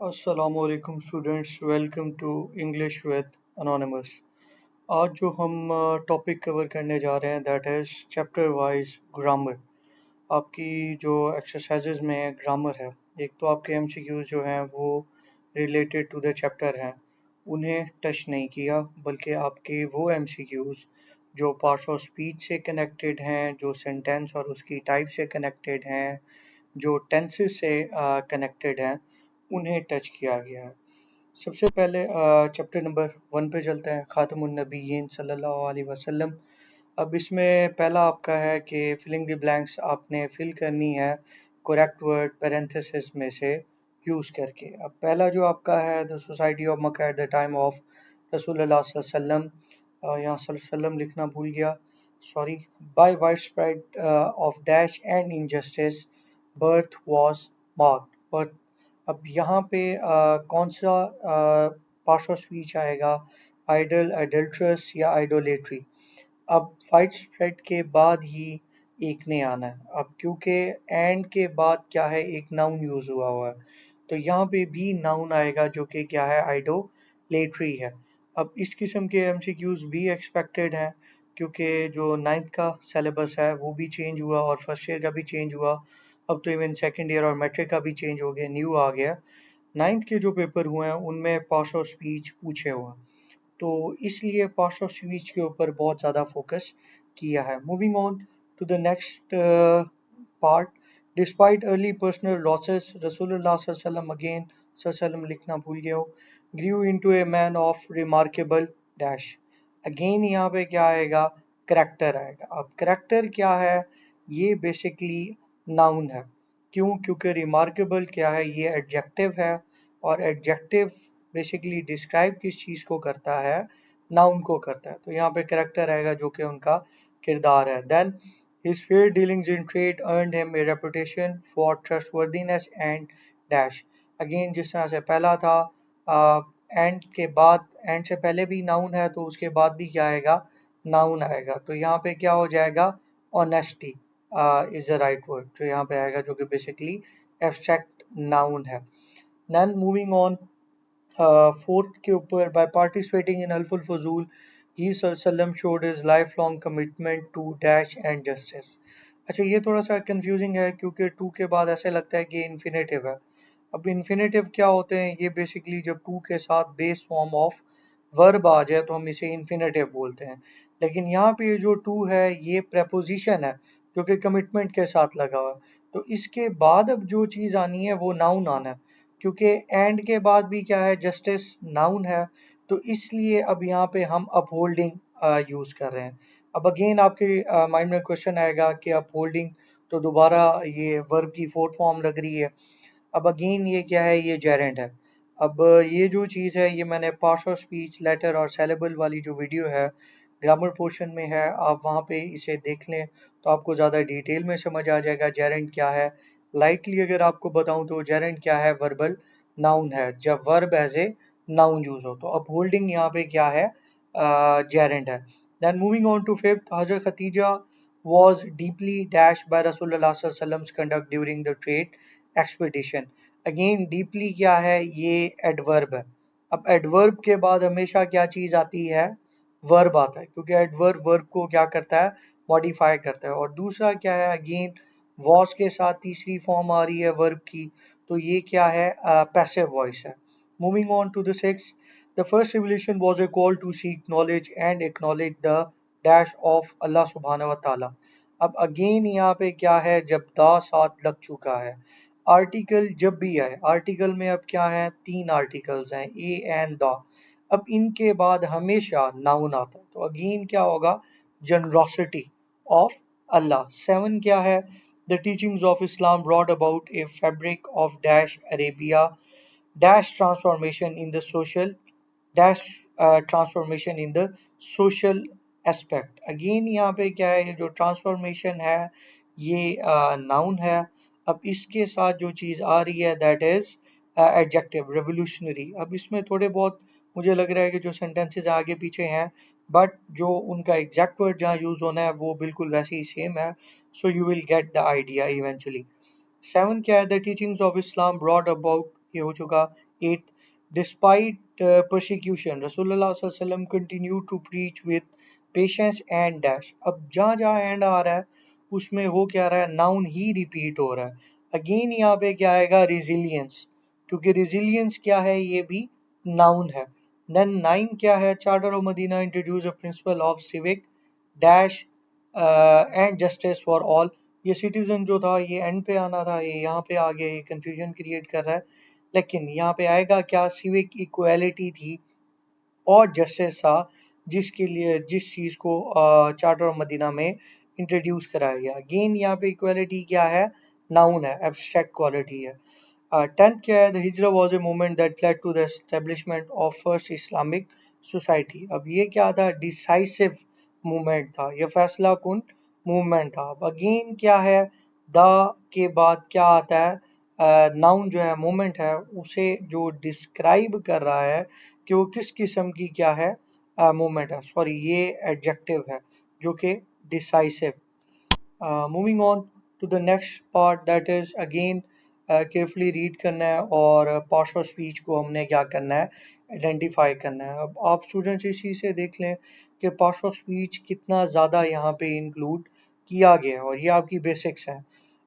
असलकुम students, welcome to English with anonymous. आज जो हम टॉपिक कवर करने जा रहे हैं that is chapter wise grammar. आपकी जो एक्सरसाइजेज में ग्रामर है, एक तो आपके एमसीक्यूज जो हैं वो रिलेटेड टू द चैप्टर हैं, उन्हें टच नहीं किया, बल्कि आपके वो एमसीक्यूज जो पार्ट्स ऑफ स्पीच से कनेक्टेड हैं, जो सेंटेंस और उसकी टाइप से कनेक्टेड हैं, जो टेंसेस से कनेक्टेड हैं, उन्हें टच किया गया है। सबसे पहले चैप्टर नंबर 1 पे चलते हैं, ख़ातमुन नबीयीन सल्लल्लाहु अलैहि वसल्लम। अब इसमें पहला आपका है कि फिलिंग द ब्लैंक्स आपने फिल करनी है करेक्ट वर्ड पैरेंथेसिस में से यूज़ करके। अब पहला जो आपका है the society of Mecca at the time of रसूलुल्लाह सल्लल्लाहु अलैहि वसल्लम, यहाँ सल्लल्लाहु अलैहि वसल्लम लिखना भूल गया, sorry. By wide spread of dash and injustice birth was marked. अब यहाँ पे कौन सा पार्ट ऑफ स्पीच आएगा, आइडल, अडल्ट्रस या आइडोलेट्री। अब वाइड स्प्रेड के बाद ही एक ने आना है। अब क्योंकि एंड के बाद क्या है, एक नाउन यूज हुआ है, तो यहाँ पे भी नाउन आएगा जो कि क्या है, आइडोलेट्री है। अब इस किस्म के एमसीक्यूज भी एक्सपेक्टेड हैं, क्योंकि जो नाइन्थ का सिलेबस है वो भी चेंज हुआ और फर्स्ट ईयर का भी चेंज हुआ। अब तो इवन सेकेंड ईयर और मैट्रिक का भी चेंज हो गया, न्यू आ गया। नाइन्थ के जो पेपर हुए हैं उनमें पास ऑफ स्पीच पूछे हुए हैं, तो इसलिए पास ऑफ स्पीच के ऊपर बहुत ज़्यादा फोकस किया है। Moving on to the next part. Despite early personal losses रसूलुल्लाह सल्लल्लाहु अलैहि वसल्लम, अगेन वसल्लम लिखना भूल गया हो, grew into a man of remarkable dash. Again यहाँ पे क्या आएगा, करेक्टर आएगा। अब करेक्टर क्या है, ये बेसिकली नाउन है। क्यों? क्योंकि रिमार्केबल क्या है, ये एडजेक्टिव है, और एडजेक्टिव बेसिकली डिस्क्राइब किस चीज़ को करता है, नाउन को करता है। तो यहाँ पे करेक्टर आएगा जो कि उनका किरदार है। Then his fair dealings in trade earned him a reputation for trustworthiness and dash। Again जिस तरह से पहला था, एंड के बाद, एंड से पहले भी नाउन है तो उसके बाद भी क्या आएगा, नाउन आएगा। तो यहाँ पे क्या हो जाएगा, honesty is the right word जो यहाँ पे आएगा, जो कि बेसिकली एब्स्ट्रैक्ट नाउन है। देन मूविंग ऑन, फोर्थ के ऊपर, बाय पार्टिसिपेटिंग इन अल्फुल फजूल ही वसल्लम showed his life long commitment to dash and justice. अच्छा, ये थोड़ा सा कंफ्यूजिंग है क्योंकि टू के बाद ऐसे लगता है कि इन्फिनेटिव है। अब इन्फिनेटिव क्या होते हैं, ये बेसिकली जब टू के साथ बेस फॉर्म ऑफ वर्ब आ जाए तो हम इसे इन्फिनेटिव बोलते हैं। लेकिन यहाँ पे ये जो टू है ये प्रेपोजिशन है जो कि कमिटमेंट के साथ लगा हुआ है, तो इसके बाद अब जो चीज़ आनी है वो नाउन आना है, क्योंकि एंड के बाद भी क्या है, जस्टिस नाउन है, तो इसलिए अब यहाँ पे हम अपहोल्डिंग यूज कर रहे हैं। अब अगेन आपके माइंड में क्वेश्चन आएगा कि अपहोल्डिंग तो दोबारा ये वर्ब की फोर्थ फॉर्म लग रही है। अब अगेन ये क्या है, ये जेरेंट है। अब ये जो चीज़ है ये मैंने पार्ट्स ऑफ स्पीच, लेटर और सेलेबल वाली जो वीडियो है ग्रामर पोर्शन में है, आप वहाँ पे इसे देख लें तो आपको ज़्यादा डिटेल में समझ आ जाएगा जेरेंट क्या है। लाइटली अगर आपको बताऊं तो जेरेंट क्या है, वर्बल नाउन है, जब verb as a noun use हो। तो अपहोल्डिंग यहाँ पे क्या है, जेरेंट है। Then moving on to fifth, हजरत Khadija was deeply dashed by Rasulullah sallallahu alaihi wasallam's conduct during the trade expedition। Again deeply क्या है, ये एडवर्ब है। अब एडवर्ब के बाद हमेशा क्या चीज आती है, वर्ब आता है, क्योंकि एडवर्ब वर्ब को क्या करता है, मॉडिफाई करता है। और दूसरा क्या है, अगेन वॉस के साथ तीसरी फॉर्म आ रही है वर्ब की, तो ये क्या है, पैसिव वॉइस है। Moving on to the six, the first revolution was a call to seek knowledge and acknowledge the dash of अल्लाह सुब्हानहू व तआला। अब अगेन यहाँ पे क्या है, जब दा साथ लग चुका है, आर्टिकल जब भी आए, आर्टिकल में अब क्या है, तीन आर्टिकल्स हैं, ए एंड द। अब इनके बाद हमेशा नाउन आता है, तो अगेन क्या होगा, जनरोसिटी ऑफ अल्लाह। सेवन क्या है, the teachings of Islam brought about A fabric of dash Arabia dash transformation in the social dash transformation in the social aspect. Again यहाँ पे क्या है, ये जो ट्रांसफॉर्मेशन है ये नाउन है। अब इसके साथ जो चीज़ आ रही है दैट इज एडजेक्टिव, रेवोल्यूशनरी। अब इसमें थोड़े बहुत मुझे लग रहा है कि जो सेंटेंसेस आगे पीछे हैं, बट जो उनका एग्जैक्ट वर्ड जहाँ यूज होना है वो बिल्कुल वैसे ही सेम है। So you will get the idea eventually. Seven क्या है, the teachings of Islam brought about, ये हो चुका, 8th, despite persecution, Rasulullah sallallahu alaihi wasallam continued to preach with patience and dash. अब जहाँ जहाँ एंड आ रहा है उसमें हो क्या रहा है, नाउन ही रिपीट हो रहा है। अगेन यहाँ पे क्या आएगा, रिजिलियंस, क्योंकि रिजिलियंस क्या है, ये भी नाउन है। देन 9 क्या है, charter of Medina introduce a principle of civic dash and justice for all. ये सिटीजन जो था ये एंड पे आना था, ये यहाँ पे आ गया, ये कंफ्यूजन क्रिएट कर रहा है। लेकिन यहाँ पे आएगा क्या, सिविक इक्वालिटी थी और जस्टिस था, जिसके लिए जिस चीज को चार्टर ऑफ मदीना में इंट्रोड्यूस कराया गया। अगेन यहाँ पे इक्वालिटी क्या है, नाउन है, एब्स्ट्रैक्ट क्वालिटी है। 10th क्या है, the Hijra was a movement that led to the establishment of first Islamic society. अब ये क्या था, डिसाइसिव मूवमेंट था, ये फैसला कुन मूवमेंट था। अब अगेन क्या है, द के बाद क्या आता है, नाउन जो है, मूवमेंट है, उसे जो डिस्क्राइब कर रहा है कि वो किस किस्म की क्या है, मूवमेंट है, सॉरी ये एडजेक्टिव है जो कि decisive. Moving on to the next part, that is again carefully read करना है और पार्ट्स ऑफ स्पीच को हमने क्या करना है, आइडेंटिफाई करना है। अब आप स्टूडेंट्स इस चीज़ से देख लें कि पार्ट्स ऑफ स्पीच कितना ज़्यादा यहाँ पे इंक्लूड किया गया है, और ये आपकी बेसिक्स है।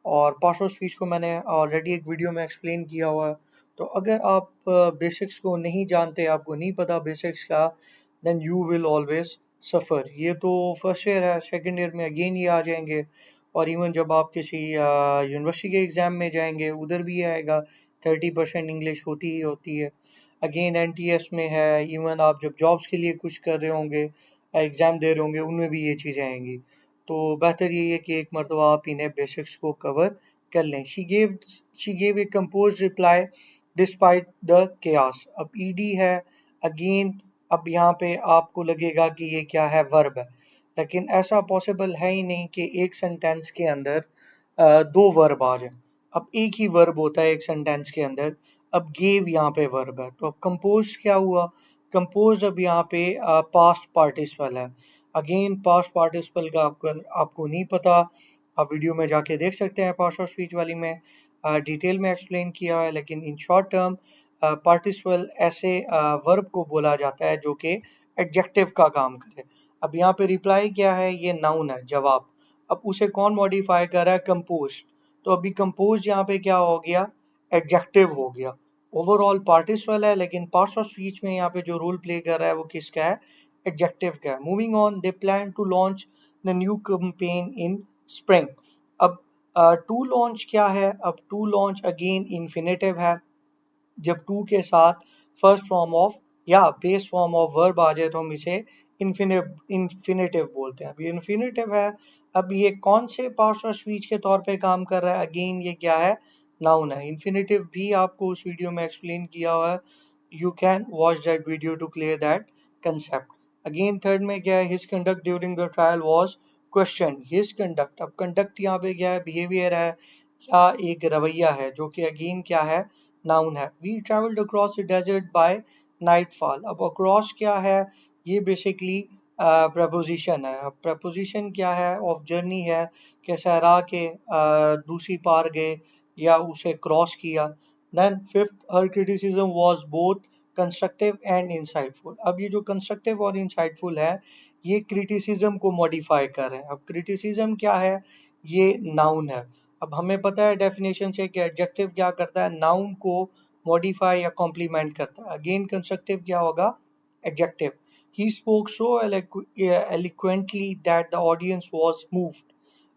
और पार्ट्स ऑफ स्पीच को मैंने ऑलरेडी एक वीडियो में एक्सप्लेन किया हुआ है। तो अगर आप बेसिक्स को नहीं जानते, आपको नहीं पता बेसिक्स का, देन यू विल ऑलवेज सफ़र। ये तो फर्स्ट ईयर है, सेकेंड ईयर में अगेन ये आ जाएंगे, और इवन जब आप किसी यूनिवर्सिटी के एग्ज़ाम में जाएंगे उधर भी आएगा, 30% इंग्लिश होती ही होती है। अगेन एनटीएस में है, इवन आप जब जॉब्स के लिए कुछ कर रहे होंगे, एग्ज़ाम दे रहे होंगे, उनमें भी ये चीज़ें आएंगी। तो बेहतर ये है कि एक मरतबा आप इन्हें बेसिक्स को कवर कर लें। She gave a compose reply despite the chaos. अब ईडी है अगेन। अब यहाँ पे आपको लगेगा कि ये क्या है, वर्ब है, लेकिन ऐसा पॉसिबल है ही नहीं कि एक सेंटेंस के अंदर दो वर्ब आ जाए। अब एक ही वर्ब होता है एक सेंटेंस के अंदर। अब गेव यहाँ पे वर्ब है, तो अब कंपोज क्या हुआ, कंपोज अब यहाँ पे पास्ट पार्टिसिपल है। अगेन पास्ट पार्टिसिपल का आपको नहीं पता, आप वीडियो में जाके देख सकते हैं, पास्ट ऑफ स्पीच वाली में डिटेल में एक्सप्लेन किया है। लेकिन इन शॉर्ट टर्म पार्टिसिपल ऐसे वर्ब को बोला जाता है जो कि एडजेक्टिव का काम करे। अब यहाँ पे रिप्लाई क्या है, ये नाउन है, जवाब। अब उसे कौन मॉडिफाई कर रहा है, कंपोज। तो अभी कंपोज यहाँ पे क्या हो गया, एडजेक्टिव हो गया। ओवरऑल पार्टिसिपल है, लेकिन पार्ट्स ऑफ स्पीच में यहाँ पे जो रोल प्ले कर रहा है वो किसका है, एडजेक्टिव का है। Moving on, they plan to launch the new campaign in spring. अब टू लॉन्च क्या है, अब टू लॉन्च अगेन इन्फिनेटिव है। जब टू के साथ फर्स्ट फॉर्म ऑफ या बेस फॉर्म ऑफ वर्ब आ जाए तो हम इसे इन्फिनेटिव बोलते हैं। अब ये इन्फिनेटिव है, अब ये कौन से पार्ट्स ऑफ स्पीच के तौर पे काम कर रहा है, अगेन ये क्या है, नाउन है। इन्फिनेटिव भी आपको उस वीडियो में एक्सप्लेन किया हुआ है, you can watch that video to clear that concept. Again third में क्या है, his conduct during the trial was question. His conduct, अब कंडक्ट यहाँ पे क्या है, बिहेवियर है या एक रवैया है, जो कि अगेन क्या है, नाउन है। We travelled across the desert by nightfall. अब अक्रॉस क्या है, ये बेसिकली प्रपोजिशन है। अब प्रपोजिशन क्या है, ऑफ जर्नी है, कि सहरा के दूसरी पार गए या उसे क्रॉस किया। Then fifth, her criticism was both constructive and insightful. अब ये जो कंस्ट्रक्टिव और इंसाइटफुल है, ये क्रिटिसिज्म को मॉडिफाई कर रहे हैं। अब क्रिटिसिज्म क्या है, ये नाउन है। अब हमें पता है डेफिनेशन से कि एडजेक्टिव क्या करता है, नाउन को मॉडिफाई या कॉम्प्लीमेंट करता है। अगेन कंस्ट्रक्टिव क्या होगा, adjective. He spoke so eloquently that the audience was moved।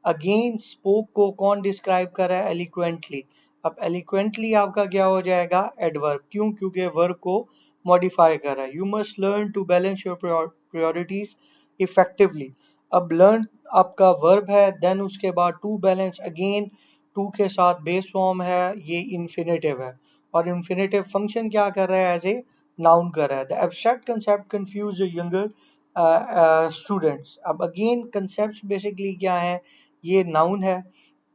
Again spoke को कौन डिस्क्राइब कर रहा है, eloquently। अब eloquently आपका क्या हो जाएगा, एडवर्ब। क्यों, क्योंकि वर्ब को मॉडिफाई कर रहा है। You must learn to balance your priorities effectively. अब लर्न आपका वर्ब है, देन उसके बाद टू बैलेंस, अगेन टू के साथ बेस फॉर्म है, ये इन्फिनेटिव है। और इन्फिनेटिव फंक्शन क्या कर रहा है, एज ए नाउन कर रहा है। The abstract concept confuse younger students. अब अगेन कंसेप्ट बेसिकली क्या है, ये नाउन है,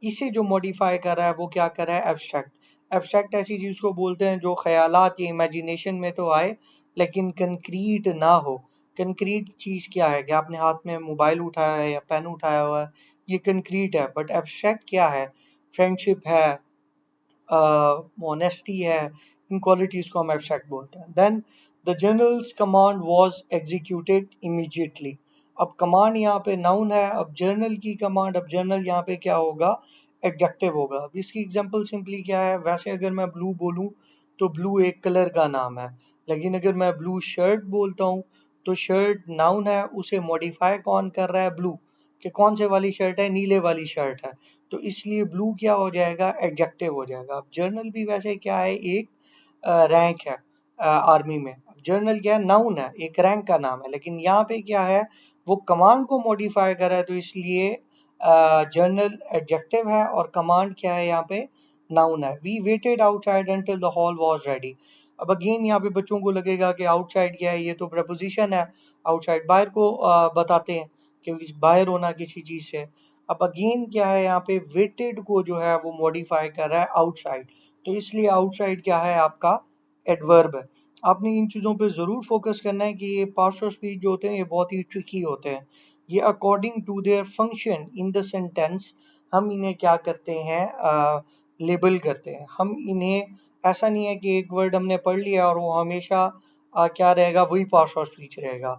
इसे जो मॉडिफाई कर रहा है वो क्या कर रहा है, एब्स्ट्रैक्ट। एब्स्ट्रैक्ट ऐसी चीज को बोलते हैं जो ख्यालात या इमेजिनेशन में तो आए लेकिन कंक्रीट ना हो। कंक्रीट चीज क्या है, कि आपने हाथ में मोबाइल उठाया है या पेन उठाया हुआ है, ये कंक्रीट है। बट एब्स्ट्रैक्ट क्या है, फ्रेंडशिप है, ऑनेस्टी है, इन क्वालिटीज को हम एब्स्ट्रैक्ट बोलते हैं। Then the general's command was executed immediately. अब कमांड यहाँ पे नाउन है, अब जर्नल की कमांड, अब जर्नल यहाँ पे क्या होगा, एडजेक्टिव होगा। अब इसकी एग्जांपल सिंपली क्या है, वैसे अगर मैं ब्लू बोलूं तो ब्लू एक कलर का नाम है, लेकिन अगर मैं ब्लू शर्ट बोलता हूँ तो शर्ट नाउन है, उसे मॉडिफाई कौन कर रहा है, ब्लू, कि कौन से वाली शर्ट है, नीले वाली शर्ट है, तो इसलिए ब्लू क्या हो जाएगा, एडजेक्टिव हो जाएगा। अब जर्नल भी वैसे क्या है, एक रैंक है आर्मी में। जर्नल क्या है, नाउन है, एक रैंक का नाम है, लेकिन यहाँ पे क्या है, वो कमांड को मॉडिफाई कर रहा है, तो इसलिए जर्नल एडजेक्टिव है और कमांड क्या है यहाँ पे, नाउन है। We waited outside until the hall was ready. अब अगेन यहाँ पे बच्चों को लगेगा कि आउटसाइड क्या है, ये तो प्रपोजिशन है, आउटसाइड बाहर को बताते हैं कि बाहर होना किसी चीज से। अब अगेन क्या है, यहाँ पे वेटेड को जो है वो मॉडिफाई कर रहा है आउटसाइड, तो इसलिए आउटसाइड क्या है, आपका एडवर्ब है। आपने इन चीज़ों पे ज़रूर फोकस करना है कि ये पार्ट्स ऑफ स्पीच जो होते हैं ये बहुत ही ट्रिकी होते हैं। ये according to their function in the sentence हम इन्हें क्या करते हैं, लेबल करते हैं। हम इन्हें, ऐसा नहीं है कि एक वर्ड हमने पढ़ लिया और वो हमेशा क्या रहेगा, वही पार्ट्स ऑफ स्पीच रहेगा।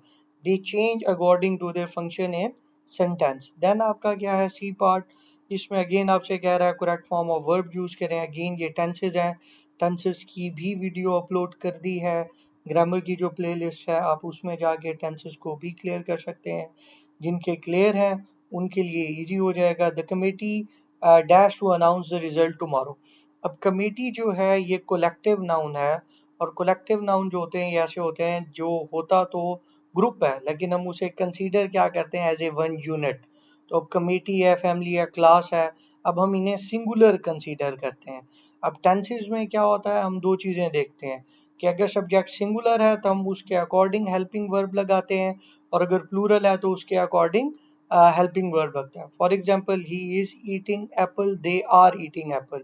They change according to their function in sentence. Then आपका क्या है, सी पार्ट, इसमें अगेन आपसे कह रहा है correct form of verb use करें। अगेन ये टेंसेज हैं, टेंसेस की भी वीडियो अपलोड कर दी है। ग्रामर की जो प्लेलिस्ट है आप उसमें जाके टेंसेस को भी क्लियर कर सकते हैं। जिनके क्लियर हैं उनके लिए इजी हो जाएगा। The committee dash to announce the result tomorrow. अब कमेटी जो है ये कोलेक्टिव नाउन है, और कोलेक्टिव नाउन जो होते हैं ये ऐसे होते हैं जो होता तो ग्रुप है, लेकिन हम उसे कंसीडर क्या करते हैं, एज ए वन यूनिट। तो अब कमेटी है, फैमिली है, क्लास है, अब हम इन्हें सिंगुलर कंसीडर करते हैं। अब टेंसेस में क्या होता है, हम दो चीजें देखते हैं कि अगर सब्जेक्ट सिंगुलर है तो हम उसके अकॉर्डिंग हेल्पिंग वर्ब लगाते हैं, और अगर प्लूरल है तो उसके अकॉर्डिंग हेल्पिंग वर्ब लगता है। For example, he is eating apple, they are eating apple.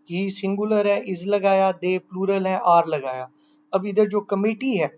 He singular है, इज लगाया, दे प्लूरल है, आर लगाया। अब इधर जो कमेटी है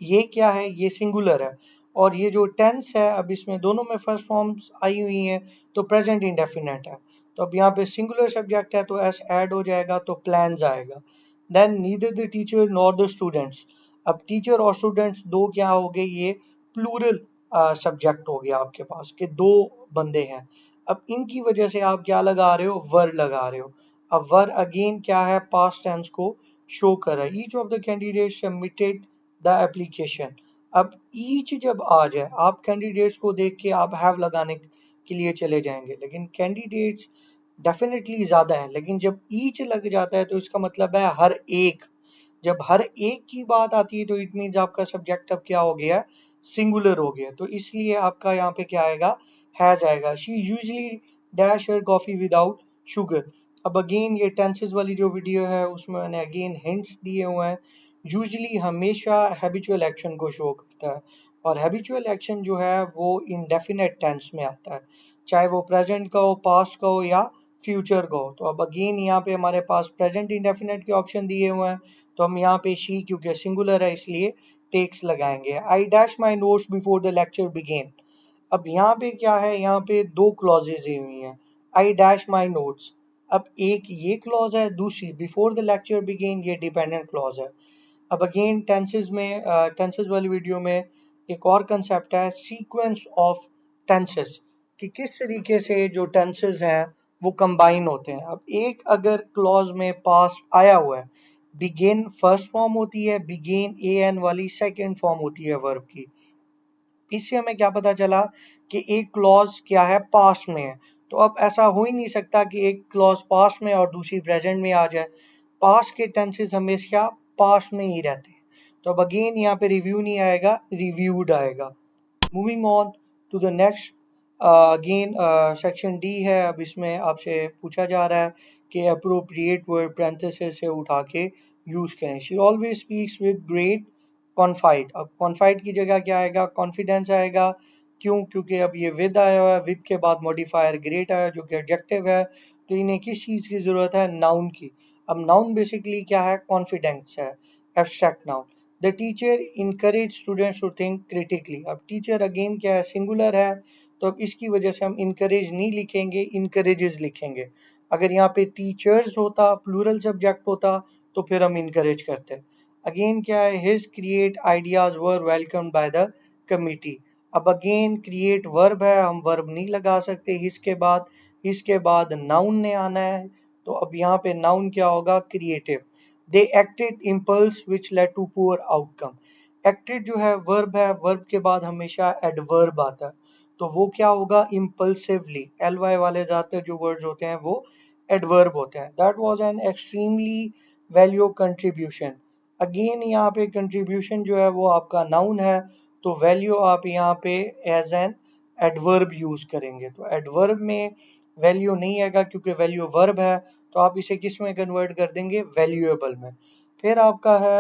ये क्या है, ये सिंगुलर है, और ये जो टेंस है अब इसमें दोनों में फर्स्ट फॉर्म्स आई हुई हैं, तो प्रेजेंट इंडेफिनेट है। तो अब यहाँ पे सिंगुलर सब्जेक्ट है तो एस ऐड हो जाएगा, तो प्लान्स आएगा। Then neither the teacher nor the students. अब टीचर और स्टूडेंट्स दो क्या हो गए, ये प्लूरल सब्जेक्ट हो गया आपके पास, के दो बंदे हैं। अब इनकी वजह से आप क्या लगा रहे हो, वर लगा रहे हो। अब वर अगेन क्या है, पास्ट टेंस को शो कर रहा है। Each of the candidate submitted the application. अब ईच जब आ जाए, आप कैंडिडेट्स को देख के आप हैव लगाने के लिए चले जाएंगे, लेकिन कैंडिडेट्स डेफिनेटली ज्यादा है, लेकिन जब ईच लग जाता है तो इसका मतलब है हर एक। जब हर एक की बात आती है तो इट मीन्स आपका सब्जेक्ट अब क्या हो गया, सिंगुलर हो गया, तो इसलिए आपका यहाँ पे क्या आएगा, हैज आएगा। She usually dash her coffee without sugar. अब अगेन ये टेंसेस वाली जो वीडियो है उसमें मैंने अगेन हिंट्स दिए हुए हैं। यूजली हमेशा हैबिचुअल एक्शन को शो करता है, और हैबिचुअल एक्शन जो है वो इंडेफिनेट टेंस में आता है, चाहे वो प्रेजेंट का हो, पास्ट का हो, या फ्यूचर का हो। तो अब अगेन यहाँ पे हमारे पास प्रेजेंट इंडेफिनेट के ऑप्शन दिए हुए हैं, तो हम यहाँ पे शी क्योंकि सिंगुलर है इसलिए टेक्स लगाएंगे। I dash my notes before the lecture begin. अब यहाँ पे क्या है, यहाँ पे दो क्लॉजेज दी हुई हैं, आई डैश माई नोट्स। अब एक ये क्लॉज है, दूसरी बिफोर द लेक्चर बिगेन ये डिपेंडेंट क्लॉज है। अब अगेन टेंसेस में, टेंसेस वाली वीडियो में एक और कंसेप्ट है, सीक्वेंस ऑफ टेंसेस, कि किस तरीके से जो टेंसेस हैं वो कंबाइन होते हैं। अब एक अगर क्लॉज में पास्ट आया हुआ है, बिगिन फर्स्ट फॉर्म होती है, बिगिन ए एन वाली सेकंड फॉर्म होती है वर्ब की। इससे हमें क्या पता चला कि एक क्लॉज क्या है, पास्ट में है। तो अब ऐसा हो ही नहीं सकता कि एक क्लॉज पास्ट में और दूसरी प्रेजेंट में आ जाए। पास्ट के टेंसेस हमेशा पास्ट में ही रहते हैं। तो अब अगेन यहाँ पे रिव्यू नहीं आएगा, रिव्यूड आएगा। Moving on to the next, again section D है। अब इसमें आपसे पूछा जा रहा है कि अप्रोप्रिएट वर्ड पैरेंथेसिस से उठा के यूज करें। She always speaks with great confide. अब कॉन्फाइड की जगह क्या आएगा, कॉन्फिडेंस आएगा। क्यों, क्योंकि अब ये विद आया हुआ है, विद के बाद मॉडिफायर ग्रेट आया जो कि एडजेक्टिव है, तो इन्हें किस चीज की जरूरत है, नाउन की। अब नाउन बेसिकली क्या है, कॉन्फिडेंस है, abstract noun. The teacher encourage students to think critically. अब टीचर अगेन क्या है, सिंगुलर है, तो अब इसकी वजह से हम इनकरेज नहीं लिखेंगे, इनकरेजेस लिखेंगे। अगर यहाँ पे टीचर्स होता, प्लूरल सब्जेक्ट होता, तो फिर हम इनकरेज करते हैं। अगेन क्या है, his create ideas were welcomed by the committee. अब अगेन क्रिएट वर्ब है, हम वर्ब नहीं लगा सकते इसके बाद नाउन ने आना है। तो अब यहाँ पे नाउन क्या होगा, creative. They acted impulse which led to poor outcome. Acted जो है वर्ब है, वर्ब के बाद हमेशा एडवर्ब आता है, तो वो क्या होगा, इम्पल्सिवली। एल वाई वाले ज्यादातर जो वर्ड्स होते हैं वो एडवर्ब होते हैं। That was an extremely value contribution. Again यहाँ पे कंट्रीब्यूशन जो है वो आपका नाउन है, तो वैल्यू आप यहाँ पे एज एन एडवर्ब यूज करेंगे। तो एडवर्ब में वैल्यू नहीं आएगा क्योंकि वैल्यू वर्ब है, तो आप इसे किस में कन्वर्ट कर देंगे, वैल्यूएबल में। फिर आपका है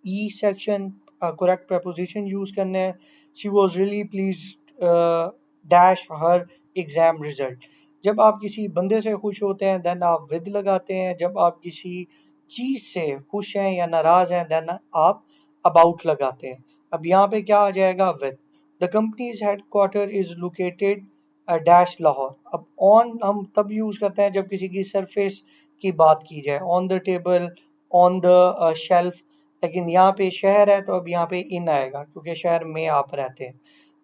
E section, correct preposition use करने हैं। She was really please dash her exam result. जब आप किसी बंदे से खुश होते हैं देन आप विद लगाते हैं, जब आप किसी चीज से खुश हैं या नाराज हैं देन आप अबाउट लगाते हैं। अब यहाँ पे क्या आ जाएगा, with. The companies headquarter is located dash Lahore. अब ऑन हम तब यूज करते हैं जब किसी की सरफेस की बात की जाए, on the table, on the shelf. लेकिन यहाँ पे शहर है तो अब यहाँ पे इन आएगा क्योंकि शहर में आप रहते हैं।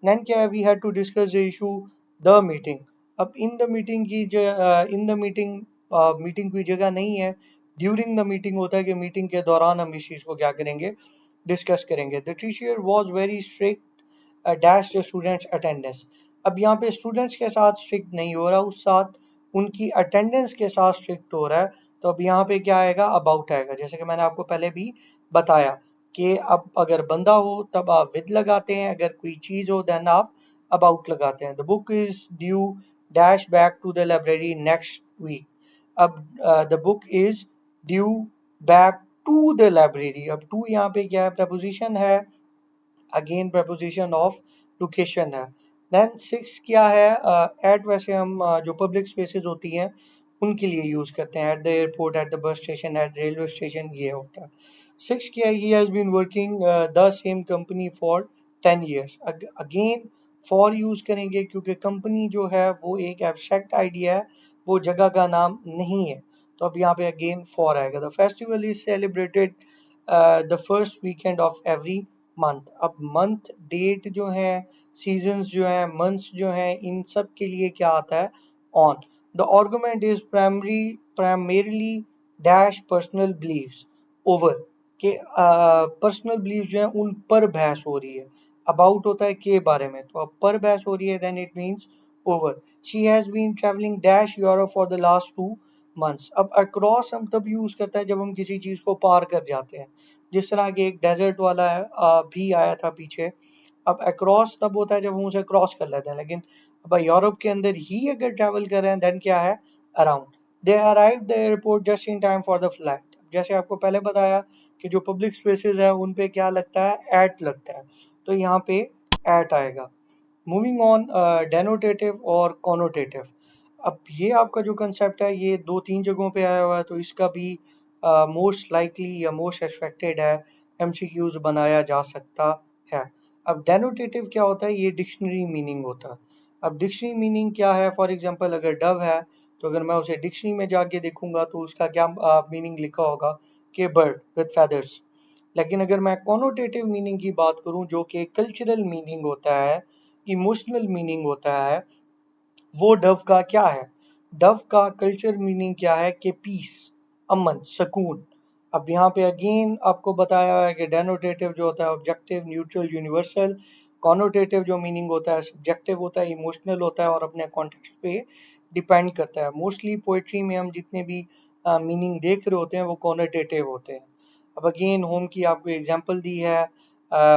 देन क्या है, we had to discuss the issue, the meeting. अब इन द मीटिंग की इन द मीटिंग, मीटिंग की जगह नहीं है, ड्यूरिंग द मीटिंग होता है कि मीटिंग के दौरान हम इस चीज को क्या करेंगे, डिस्कस करेंगे। The teacher was very strict dash the students attendance. अब यहाँ पे स्टूडेंट्स के साथ स्ट्रिक्ट नहीं हो रहा, उस साथ उनकी अटेंडेंस के साथ स्ट्रिक्ट हो रहा है। तो अब यहाँ पे क्या आएगा, अबाउट आएगा। जैसे कि मैंने आपको पहले भी बताया कि अब अगर बंदा हो तब आप विद लगाते हैं, अगर कोई चीज हो देन आप अबाउट लगाते हैं। The book is due dash back to the library next week. अब the book is due back to the library. अब टू यहाँ पे क्या है, प्रपोजिशन है, अगेन प्रपोजिशन ऑफ लोकेशन है। देन सिक्स क्या है, एट वैसे हम जो पब्लिक स्पेसेस होती हैं उनके लिए यूज करते हैं, at the airport, at the bus station, at railway station, ये होता है। सिक्स क्या है, he has been working the same company for 10 years। Again for use करेंगे क्योंकि कंपनी जो है वो एक एब्स्ट्रैक्ट आइडिया है, वो जगह का नाम नहीं है। तो अब यहाँ पे अगेन फॉर आएगा। The festival is celebrated the first weekend of every month. अब मंथ, डेट जो है, सीजन्स जो है, मंथ्स जो है, इन सब के लिए क्या आता है, on. The argument is primarily dash personal beliefs over, के पर्सनल बिलीव जो है उन पर बहस हो रही है। अबाउट होता है के बारे में, तो अब पर बहस हो रही है then it means over. She has been travelling dash Europe for the last 2 months। अब अक्रॉस हम तब यूज करते हैं जब हम किसी चीज को पार कर जाते हैं, जिस तरह के एक डेजर्ट वाला है, भी आया था पीछे। अब अक्रॉस तब होता है जब हम उसे क्रॉस कर लेते हैं, लेकिन अब यूरोप के अंदर ही अगर ट्रैवल कर रहे हैं देन क्या है, around. They arrive the airport just in time for the flight. जैसे आपको पहले बताया कि जो पब्लिक स्पेसेस है उन पे क्या लगता है, एट लगता है, तो यहाँ पे एट आएगा। मूविंग ऑन, डेनोटेटिव और कॉनोटेटिव। अब ये आपका जो कंसेप्ट है ये 2-3 जगहों पे आया हुआ है, तो इसका भी मोस्ट लाइकली या मोस्ट एक्सपेक्टेड है, एमसीक्यूज बनाया जा सकता है। अब डेनोटेटिव क्या होता है, ये डिक्शनरी मीनिंग होता है। अब डिक्शनरी मीनिंग क्या है, फॉर एग्जांपल अगर डव है तो अगर मैं उसे डिक्शनरी में जाके देखूंगा तो उसका क्या मीनिंग लिखा होगा कि बर्ड विद फेदर्स। लेकिन अगर मैं कॉनोटेटिव मीनिंग की बात करूं जो कि कल्चरल मीनिंग होता है, इमोशनल मीनिंग होता है, वो डव का क्या है, डव का कल्चर मीनिंग क्या है कि पीस, अमन, सुकून। अब यहाँ पे अगेन आपको बताया है कि डेनोटेटिव जो होता है ऑब्जेक्टिव, न्यूट्रल, यूनिवर्सल। कॉनोटेटिव जो मीनिंग होता है सब्जेक्टिव होता है, इमोशनल होता है और अपने कॉन्टेक्स्ट पे डिपेंड करता है। मोस्टली पोइट्री में हम जितने भी मीनिंग देख रहे होते हैं वो कॉनोटेटिव होते हैं। अब अगेन होम की आपको एग्जांपल दी है।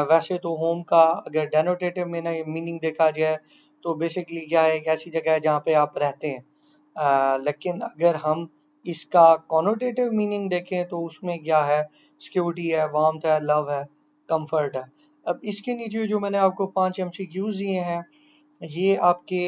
वैसे तो होम का अगर डेनोटेटिव में ना मीनिंग देखा जाए तो बेसिकली क्या है, एक ऐसी जगह है जहाँ पे आप रहते हैं। लेकिन अगर हम इसका कॉनोटेटिव मीनिंग देखें तो उसमें क्या है, सिक्योरिटी है, वार्मथ है, लव है, कंफर्ट है। अब इसके नीचे जो मैंने आपको 5 एमसीक्यूज दिए हैं ये आपके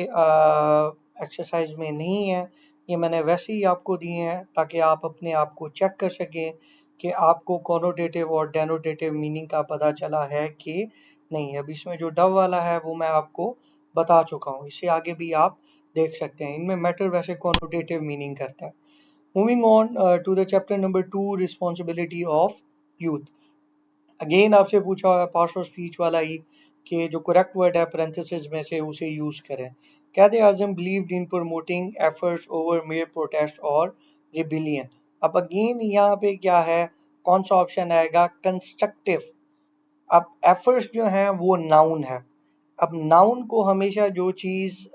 एक्सरसाइज में नहीं है, ये मैंने वैसे ही आपको दिए हैं ताकि आप अपने आप को चेक कर सकें कि आपको कॉनोटेटिव और डेनोटेटिव मीनिंग का पता चला है कि नहीं। अब इसमें जो डव वाला है वो मैं आपको बता चुका हूँ, इससे आगे भी आप देख सकते हैं। इनमें मैटर वैसे कॉनोटेटिव मीनिंग करता है। Moving on to the chapter number 2, responsibility of youth. Again आपसे पूछा हुआ है पार्ट ऑफ स्पीच वाला ही कि जो करेक्ट वर्ड है पैरेंथेसिस में से उसे यूज करें। कहते Azam believed in promoting efforts over mere protest और रिबिलियन। अब अगेन यहाँ पे क्या है, कौन सा ऑप्शन आएगा, कंस्ट्रक्टिव। अब एफर्ट्स जो हैं वो नाउन है। अब नाउन को हमेशा जो चीज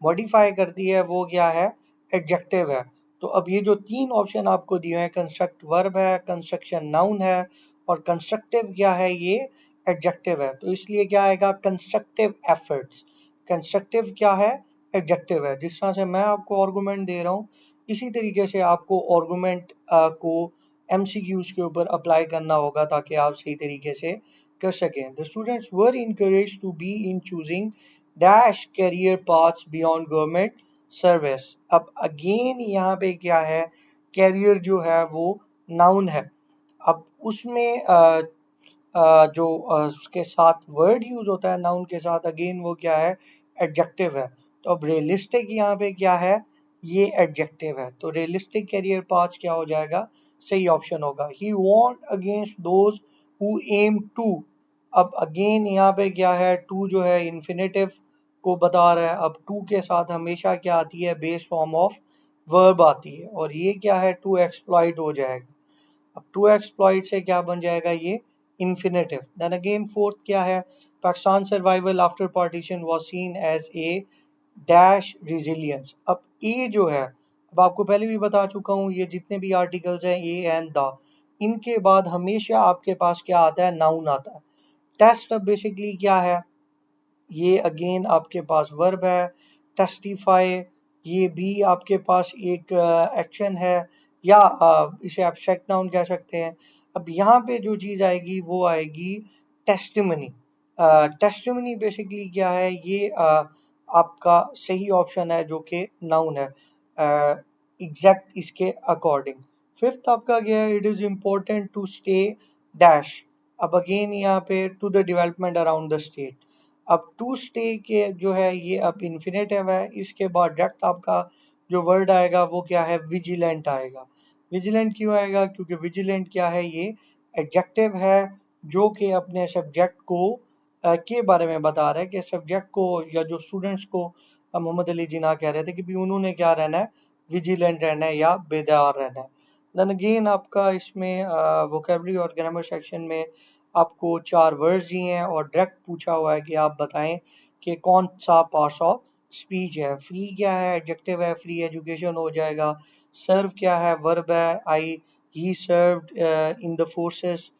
मॉडिफाई करती है वो क्या है, एडजेक्टिव है। तो अब ये जो तीन ऑप्शन आपको दिए हैं, कंस्ट्रक्ट वर्ब है, कंस्ट्रक्शन नाउन है और कंस्ट्रक्टिव क्या है, ये एडजेक्टिव है। तो इसलिए क्या आएगा, कंस्ट्रक्टिव एफर्ट्स। कंस्ट्रक्टिव क्या है, एडजेक्टिव है। जिस तरह से मैं आपको आर्गुमेंट दे रहा हूँ इसी तरीके से आपको आर्गुमेंट को एमसीक्यूज के ऊपर अप्लाई करना होगा ताकि आप सही तरीके से कर सकें। The students were encourage to be in choosing dash career paths beyond government service. अब अगेन यहाँ पे क्या है, कैरियर जो है वो नाउन है। अब उसमें जो उसके साथ वर्ड यूज होता है नाउन के साथ, अगेन वो क्या है, एडजेक्टिव है। तो अब रियलिस्टिक यहाँ पे क्या है, ये एडजेक्टिव है। तो रियलिस्टिक कैरियर पाथ क्या हो जाएगा, सही ऑप्शन होगा। He want against those who aim to. अब अगेन यहाँ पे क्या है, टू जो है इन्फिनेटिव को बता रहा है। अब टू के साथ हमेशा क्या आती है, बेस फॉर्म ऑफ वर्ब आती है और ये क्या है, टू एक्सप्लॉइट हो जाएगा। अब टू एक्सप्लॉइट से क्या बन जाएगा, ये इन्फिनेटिव। देन अगेन फोर्थ क्या है, Pakistan survival after partition was seen as a dash resilience. अब ए जो है, अब आपको पहले भी बता चुका हूँ, ये जितने भी आर्टिकल्स हैं ए एंड द, इनके बाद हमेशा आपके पास क्या आता है, नाउन आता है। टेस्ट अब बेसिकली क्या है, ये अगेन आपके पास वर्ब है। टेस्टिफाई, ये भी आपके पास एक एक्शन है या इसे एब्स्ट्रैक्ट नाउन कह सकते हैं। अब यहाँ पे जो चीज आएगी वो आएगी टेस्टिमनी। टेस्टिमनी बेसिकली क्या है, ये आपका सही ऑप्शन है जो कि नाउन है एग्जैक्ट इसके अकॉर्डिंग। फिफ्थ आपका क्या है, it is important to stay dash. अब अगेन यहाँ पे to the development around the state. अब टू स्टे के जो है ये अब इन्फिनेटिव है। इसके बाद डायरेक्ट आपका जो वर्ड आएगा वो क्या है, विजिलेंट आएगा। विजिलेंट क्यों आएगा, क्योंकि विजिलेंट क्या है, ये एडजेक्टिव है जो कि अपने सब्जेक्ट को के बारे में बता रहा है कि सब्जेक्ट को या जो स्टूडेंट्स को मोहम्मद अली जिन्ना कह रहे थे कि भी उन्होंने क्या रहना है, विजिलेंट रहना है या बेदार रहना है। देन अगेन आपका इसमें वोकेबलरी और ग्रामर सेक्शन में आपको चार वर्ड्स दिए हैं और डायरेक्ट पूछा हुआ है कि आप बताएं कि कौन सा पार्ट ऑफ स्पीच है। फ्री क्या है, एडजेक्टिव है, फ्री एजुकेशन हो जाएगा। सर्व क्या है, वर्ब है, I he served in the forces.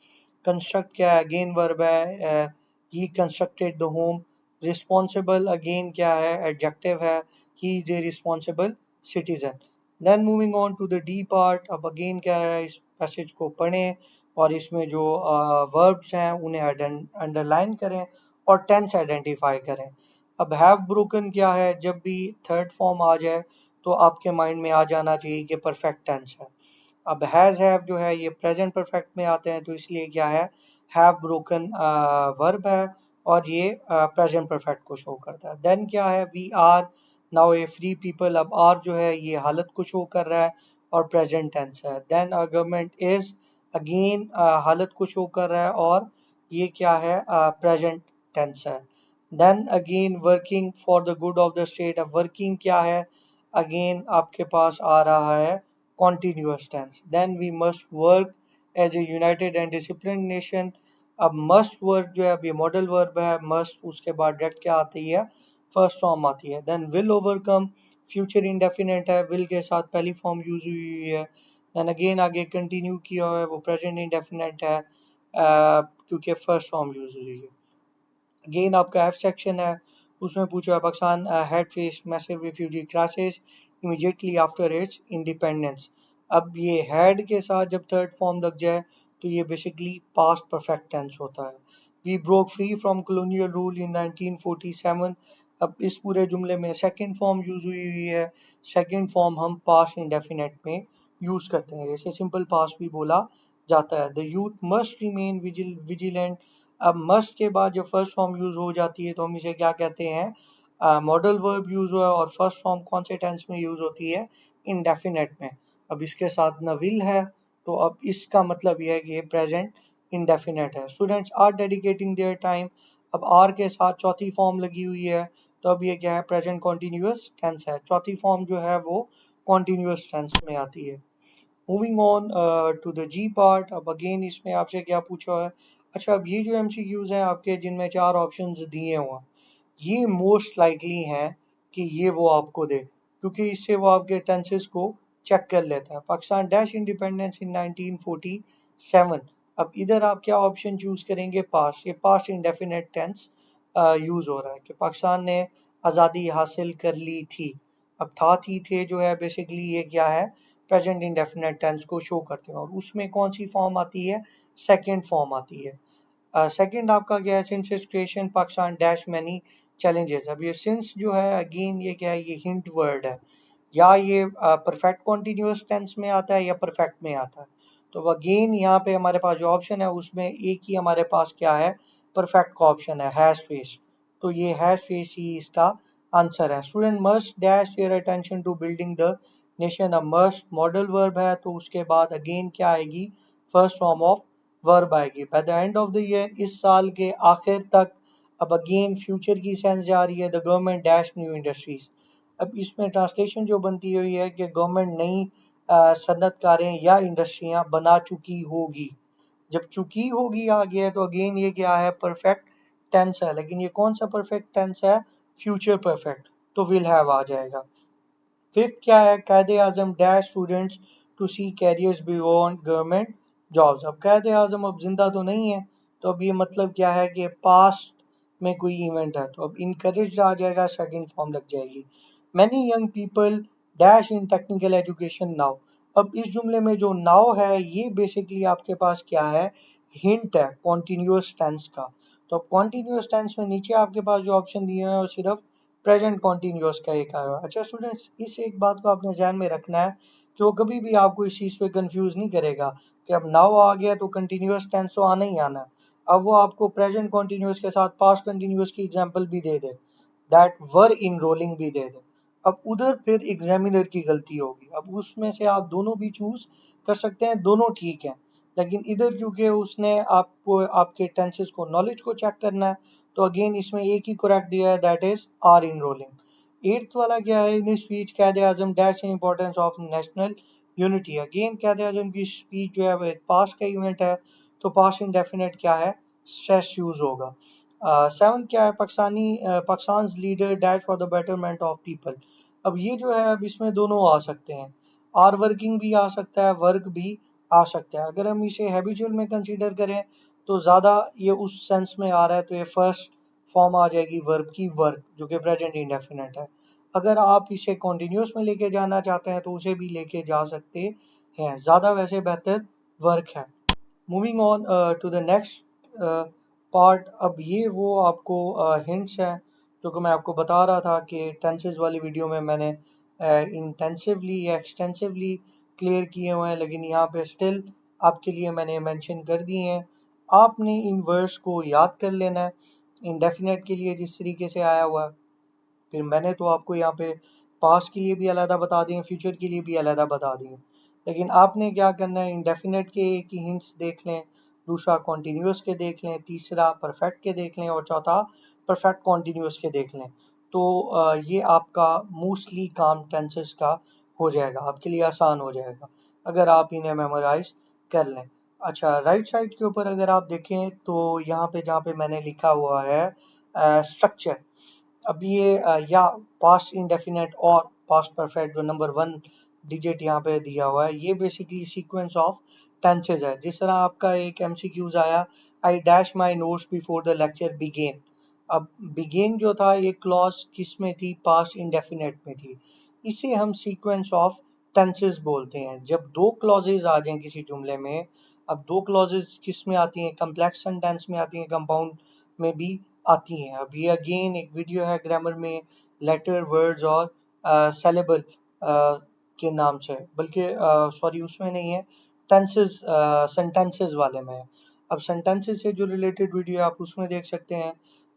Construct क्या है, अगेन वर्ब है, he constructed the home. Responsible again क्या है, एडजेक्टिव है, he is a responsible citizen. Then moving on to the D part. अब अगेन क्या है, इस पैसेज को पढ़ें और इसमें जो वर्ब्स हैं उन्हें अंडरलाइन करें और टेंस आइडेंटिफाई करें। अब हैव ब्रोकन क्या है, जब भी थर्ड फॉर्म आ जाए तो आपके माइंड में आ जाना चाहिए कि परफेक्ट टेंस है। अब हैज हैव जो है ये प्रेजेंट परफेक्ट में आते हैं तो इसलिए क्या है, हैव ब्रोकन वर्ब है और ये प्रेजेंट परफेक्ट को शो करता है। देन क्या है, we are now a free people. अब आर जो है ये हालत को शो कर रहा है और प्रेजेंट टेंस है। Then our government is, again हालत को शो कर रहा है और ये क्या है, प्रेजेंट टेंस है। Then again working for the good of the state. अब वर्किंग क्या है, अगेन आपके पास आ रहा है continuous tense. Then we must work as a united and disciplined nation. अब must work जो है, अब ये मॉडल वर्ब है, must उसके बाद डायरेक्ट क्या आती है, फर्स्ट फॉर्म आती है। Then will overcome, future indefinite है, will के साथ पहली फॉर्म यूज हुई है। देन अगेन आगे कंटिन्यू किया हुआ है, वो प्रेजेंट इंडेफिनेट है क्योंकि फर्स्ट फॉर्म यूज हुई है। अगेन आपका एफ सेक्शन है, उसमें पूछा है Pakistan had faced massive refugee crisis immediately after it's independence. अब ये हैड के साथ जब थर्ड फॉर्म लग जाए तो ये बेसिकली पास्ट परफेक्ट टेंस होता है। We broke free from colonial rule in 1947। अब इस पूरे जुमले में सेकंड फॉर्म यूज हुई है। सेकंड फॉर्म हम पास्ट इंडेफिनेट में यूज करते हैं, जैसे सिंपल पास्ट भी बोला जाता है। The youth must remain vigilant. अब मस्ट के बाद जब फर्स्ट फॉर्म यूज हो जाती है तो हम इसे क्या कहते हैं, मॉडल वर्ब यूज हुआ है और फर्स्ट फॉर्म कौन से टेंस में यूज होती है, इंडेफिनेट में। अब इसके साथ ना विल है, तो अब इसका मतलब यह है कि ये प्रेजेंट इंडेफिनेट है। Students are dedicating their time, अब आर के साथ चौथी फॉर्म लगी हुई है, तो अब ये क्या है, प्रेजेंट कॉन्टिन्यूअस टेंस है। चौथी फॉर्म जो है वो कॉन्टिन्यूअस टेंस में आती है। Moving on to the G part, अब अगेन इसमें आपसे क्या पूछा है। अच्छा, अब ये जो एमसीक्यूज हैं आपके, जिनमें 4 ऑप्शंस दिए हुए हैं, ये मोस्ट लाइकली हैं कि ये वो आपको दे, क्योंकि इससे वो आपके टेंसेस को चेक कर लेता है। पाकिस्तान डैश इंडिपेंडेंस इन 1947, अब इधर आप क्या ऑप्शन चूज करेंगे, पास्ट, ये पास्ट इंडेफिनेट टेंस यूज हो रहा है कि पाकिस्तान ने आज़ादी हासिल कर ली थी। अब था थी थे जो है बेसिकली ये क्या है, प्रेजेंट इंडेफिनेट टेंस को शो करते हैं, और उसमें कौन सी फॉर्म आती है, सेकेंड फॉर्म आती है। सेकंड आपका क्या है, since is creation Pakistan dash many challenges. अब ये सिंस जो है अगेन ये क्या है, ये हिंट वर्ड है, या ये परफेक्ट कॉन्टिन्यूअस टेंस में आता है या परफेक्ट में आता है। तो अगेन यहाँ पे हमारे पास जो ऑप्शन है उसमें एक ही हमारे पास क्या है, परफेक्ट का ऑप्शन है, हैज फेस। तो ये हैज फेस ही इसका आंसर है। Student must dash their attention to building the nation, अब मस्ट मॉडल वर्ब है, तो उसके बाद अगेन क्या आएगी, फर्स्ट फॉर्म ऑफ वर्ब आएगी। By the end of the year, इस साल के आखिर तक, अब अगेन फ्यूचर की सेंस जा रही है, the government dash new industries. अब इसमें ट्रांसलेशन जो बनती हुई है कि गवर्नमेंट नई सनतकारें या इंडस्ट्रियां बना चुकी होगी। जब चुकी होगी आ गया है, तो अगेन ये क्या है, परफेक्ट टेंस है, लेकिन ये कौन सा परफेक्ट टेंस है, फ्यूचर परफेक्ट, तो विल हैव आ जाएगा। फिफ्थ क्या है, Quaid-e-Azam dash students to see careers beyond government jobs. अब कायदे आजम अब जिंदा तो नहीं है, तो अब ये मतलब क्या है कि पास्ट में कोई इवेंट है, तो अब इनकरेज आ जाएगा, सेकंड फॉर्म लग जाएगी। Many young people dash in technical education now. अब इस जुमले में जो नाउ है ये बेसिकली आपके पास क्या है, हिंट है कॉन्टिन्यूअस टेंस का। तो अब कॉन्टिन्यूअस टेंस में नीचे आपके पास जो ऑप्शन दिए हैं वो सिर्फ प्रेजेंट कॉन्टिन्यूअस का एक आया। अच्छा स्टूडेंट्स, इस एक बात को आपने ध्यान में रखना है कि वो कभी भी आपको इस चीज पे कंफ्यूज नहीं करेगा कि अब नाउ आ गया तो कंटिन्यूअस टेंस तो आना ही आना है। अब वो आपको प्रेजेंट कॉन्टिन्यूअस के साथ पास्ट कंटिन्यूअस की एग्जांपल भी दे दे, दैट वर इन रोलिंग भी दे दे, अब उधर फिर एग्जामिनर की गलती होगी। अब उसमें से आप दोनों भी चूज कर सकते हैं, दोनों ठीक है, लेकिन इधर क्योंकि उसने आपको आपके टेंसेस को, नॉलेज को चेक करना है, तो अगेन इसमें एक ही करेक्ट दिया है, that is are enrolling. Eighth वाला क्या है, in speech Quaid-e-Azam dash importance of national unity. Again Quaid-e-Azam की स्पीच जो है वो पास्ट का इवेंट है, तो पास्ट इंडेफिनेट क्या है, स्ट्रेस यूज होगा। सेवन क्या है, Pakistan leader dash for the betterment of people. अब ये जो है, अब इसमें दोनों आ सकते हैं, आर वर्किंग भी आ सकता है, वर्क भी आ सकता है। अगर हम इसे हैबिचुअल में कंसीडर करें तो ज़्यादा ये उस सेंस में आ रहा है, तो ये फर्स्ट फॉर्म आ जाएगी वर्ब की, वर्क, जो कि प्रेजेंट इंडेफिनेट है। अगर आप इसे कॉन्टिन्यूस में लेके जाना चाहते हैं तो उसे भी लेके जा सकते हैं, ज़्यादा वैसे बेहतर वर्क है। Moving on to the next part, अब ये वो आपको हिंट्स हैं जो कि मैं आपको बता रहा था कि टेंसेस वाली वीडियो में मैंने इंटेंसिवली या एक्सटेंसिवली क्लियर किए हुए हैं, लेकिन यहाँ पे स्टिल आपके लिए मैंने मेंशन कर दिए हैं। आपने इन वर्ड्स को याद कर लेना है, इंडेफिनेट के लिए जिस तरीके से आया हुआ है। फिर मैंने तो आपको यहाँ पे पास्ट के लिए भी अलहदा बता दिए, फ्यूचर के लिए भी अलहदा बता दिए, लेकिन आपने क्या करना है, इंडेफिनेट के की हिंट्स देख लें, दूसरा कॉन्टिन्यूस के देख लें, तीसरा परफेक्ट के देख लें, और चौथा परफेक्ट कॉन्टिन्यूस के देख लें। तो ये आपका मोस्टली काम टेंसेस का हो जाएगा, आपके लिए आसान हो जाएगा अगर आप इन्हें मेमोराइज कर लें। अच्छा, राइट साइड के ऊपर अगर आप देखें तो यहाँ पे जहाँ पे मैंने लिखा हुआ है स्ट्रक्चर, अब ये या पास्ट इंडेफिनेट और पास्ट परफेक्ट जो नंबर 1 डिजिट यहाँ पे दिया हुआ है, ये बेसिकली सीक्वेंस ऑफ टेंसेज है। जिस तरह आपका एक एमसीक्यूज आया, I dash my notes before the lecture begin. अब बिगेन जो था ये क्लॉज किस में थी, पास्ट इंडेफिनेट में थी। इसे हम सीक्वेंस ऑफ टेंसेज बोलते हैं। जब दो क्लॉजेज आ जाएं किसी जुमले में, अब दो क्लॉजेज किस में आती हैं, कम्प्लेक्स सेंटेंस में आती हैं, कंपाउंड में भी आती हैं। अब ये अगेन एक वीडियो है ग्रामर में, लेटर, वर्ड्स और सेलेबल के नाम से, बल्कि सॉरी उसमें नहीं है, टेंसेस, सेंटेंसेस वाले में है। अब सेंटेंसेस से जो रिलेटेड वीडियो आप उसमें देख सकते हैं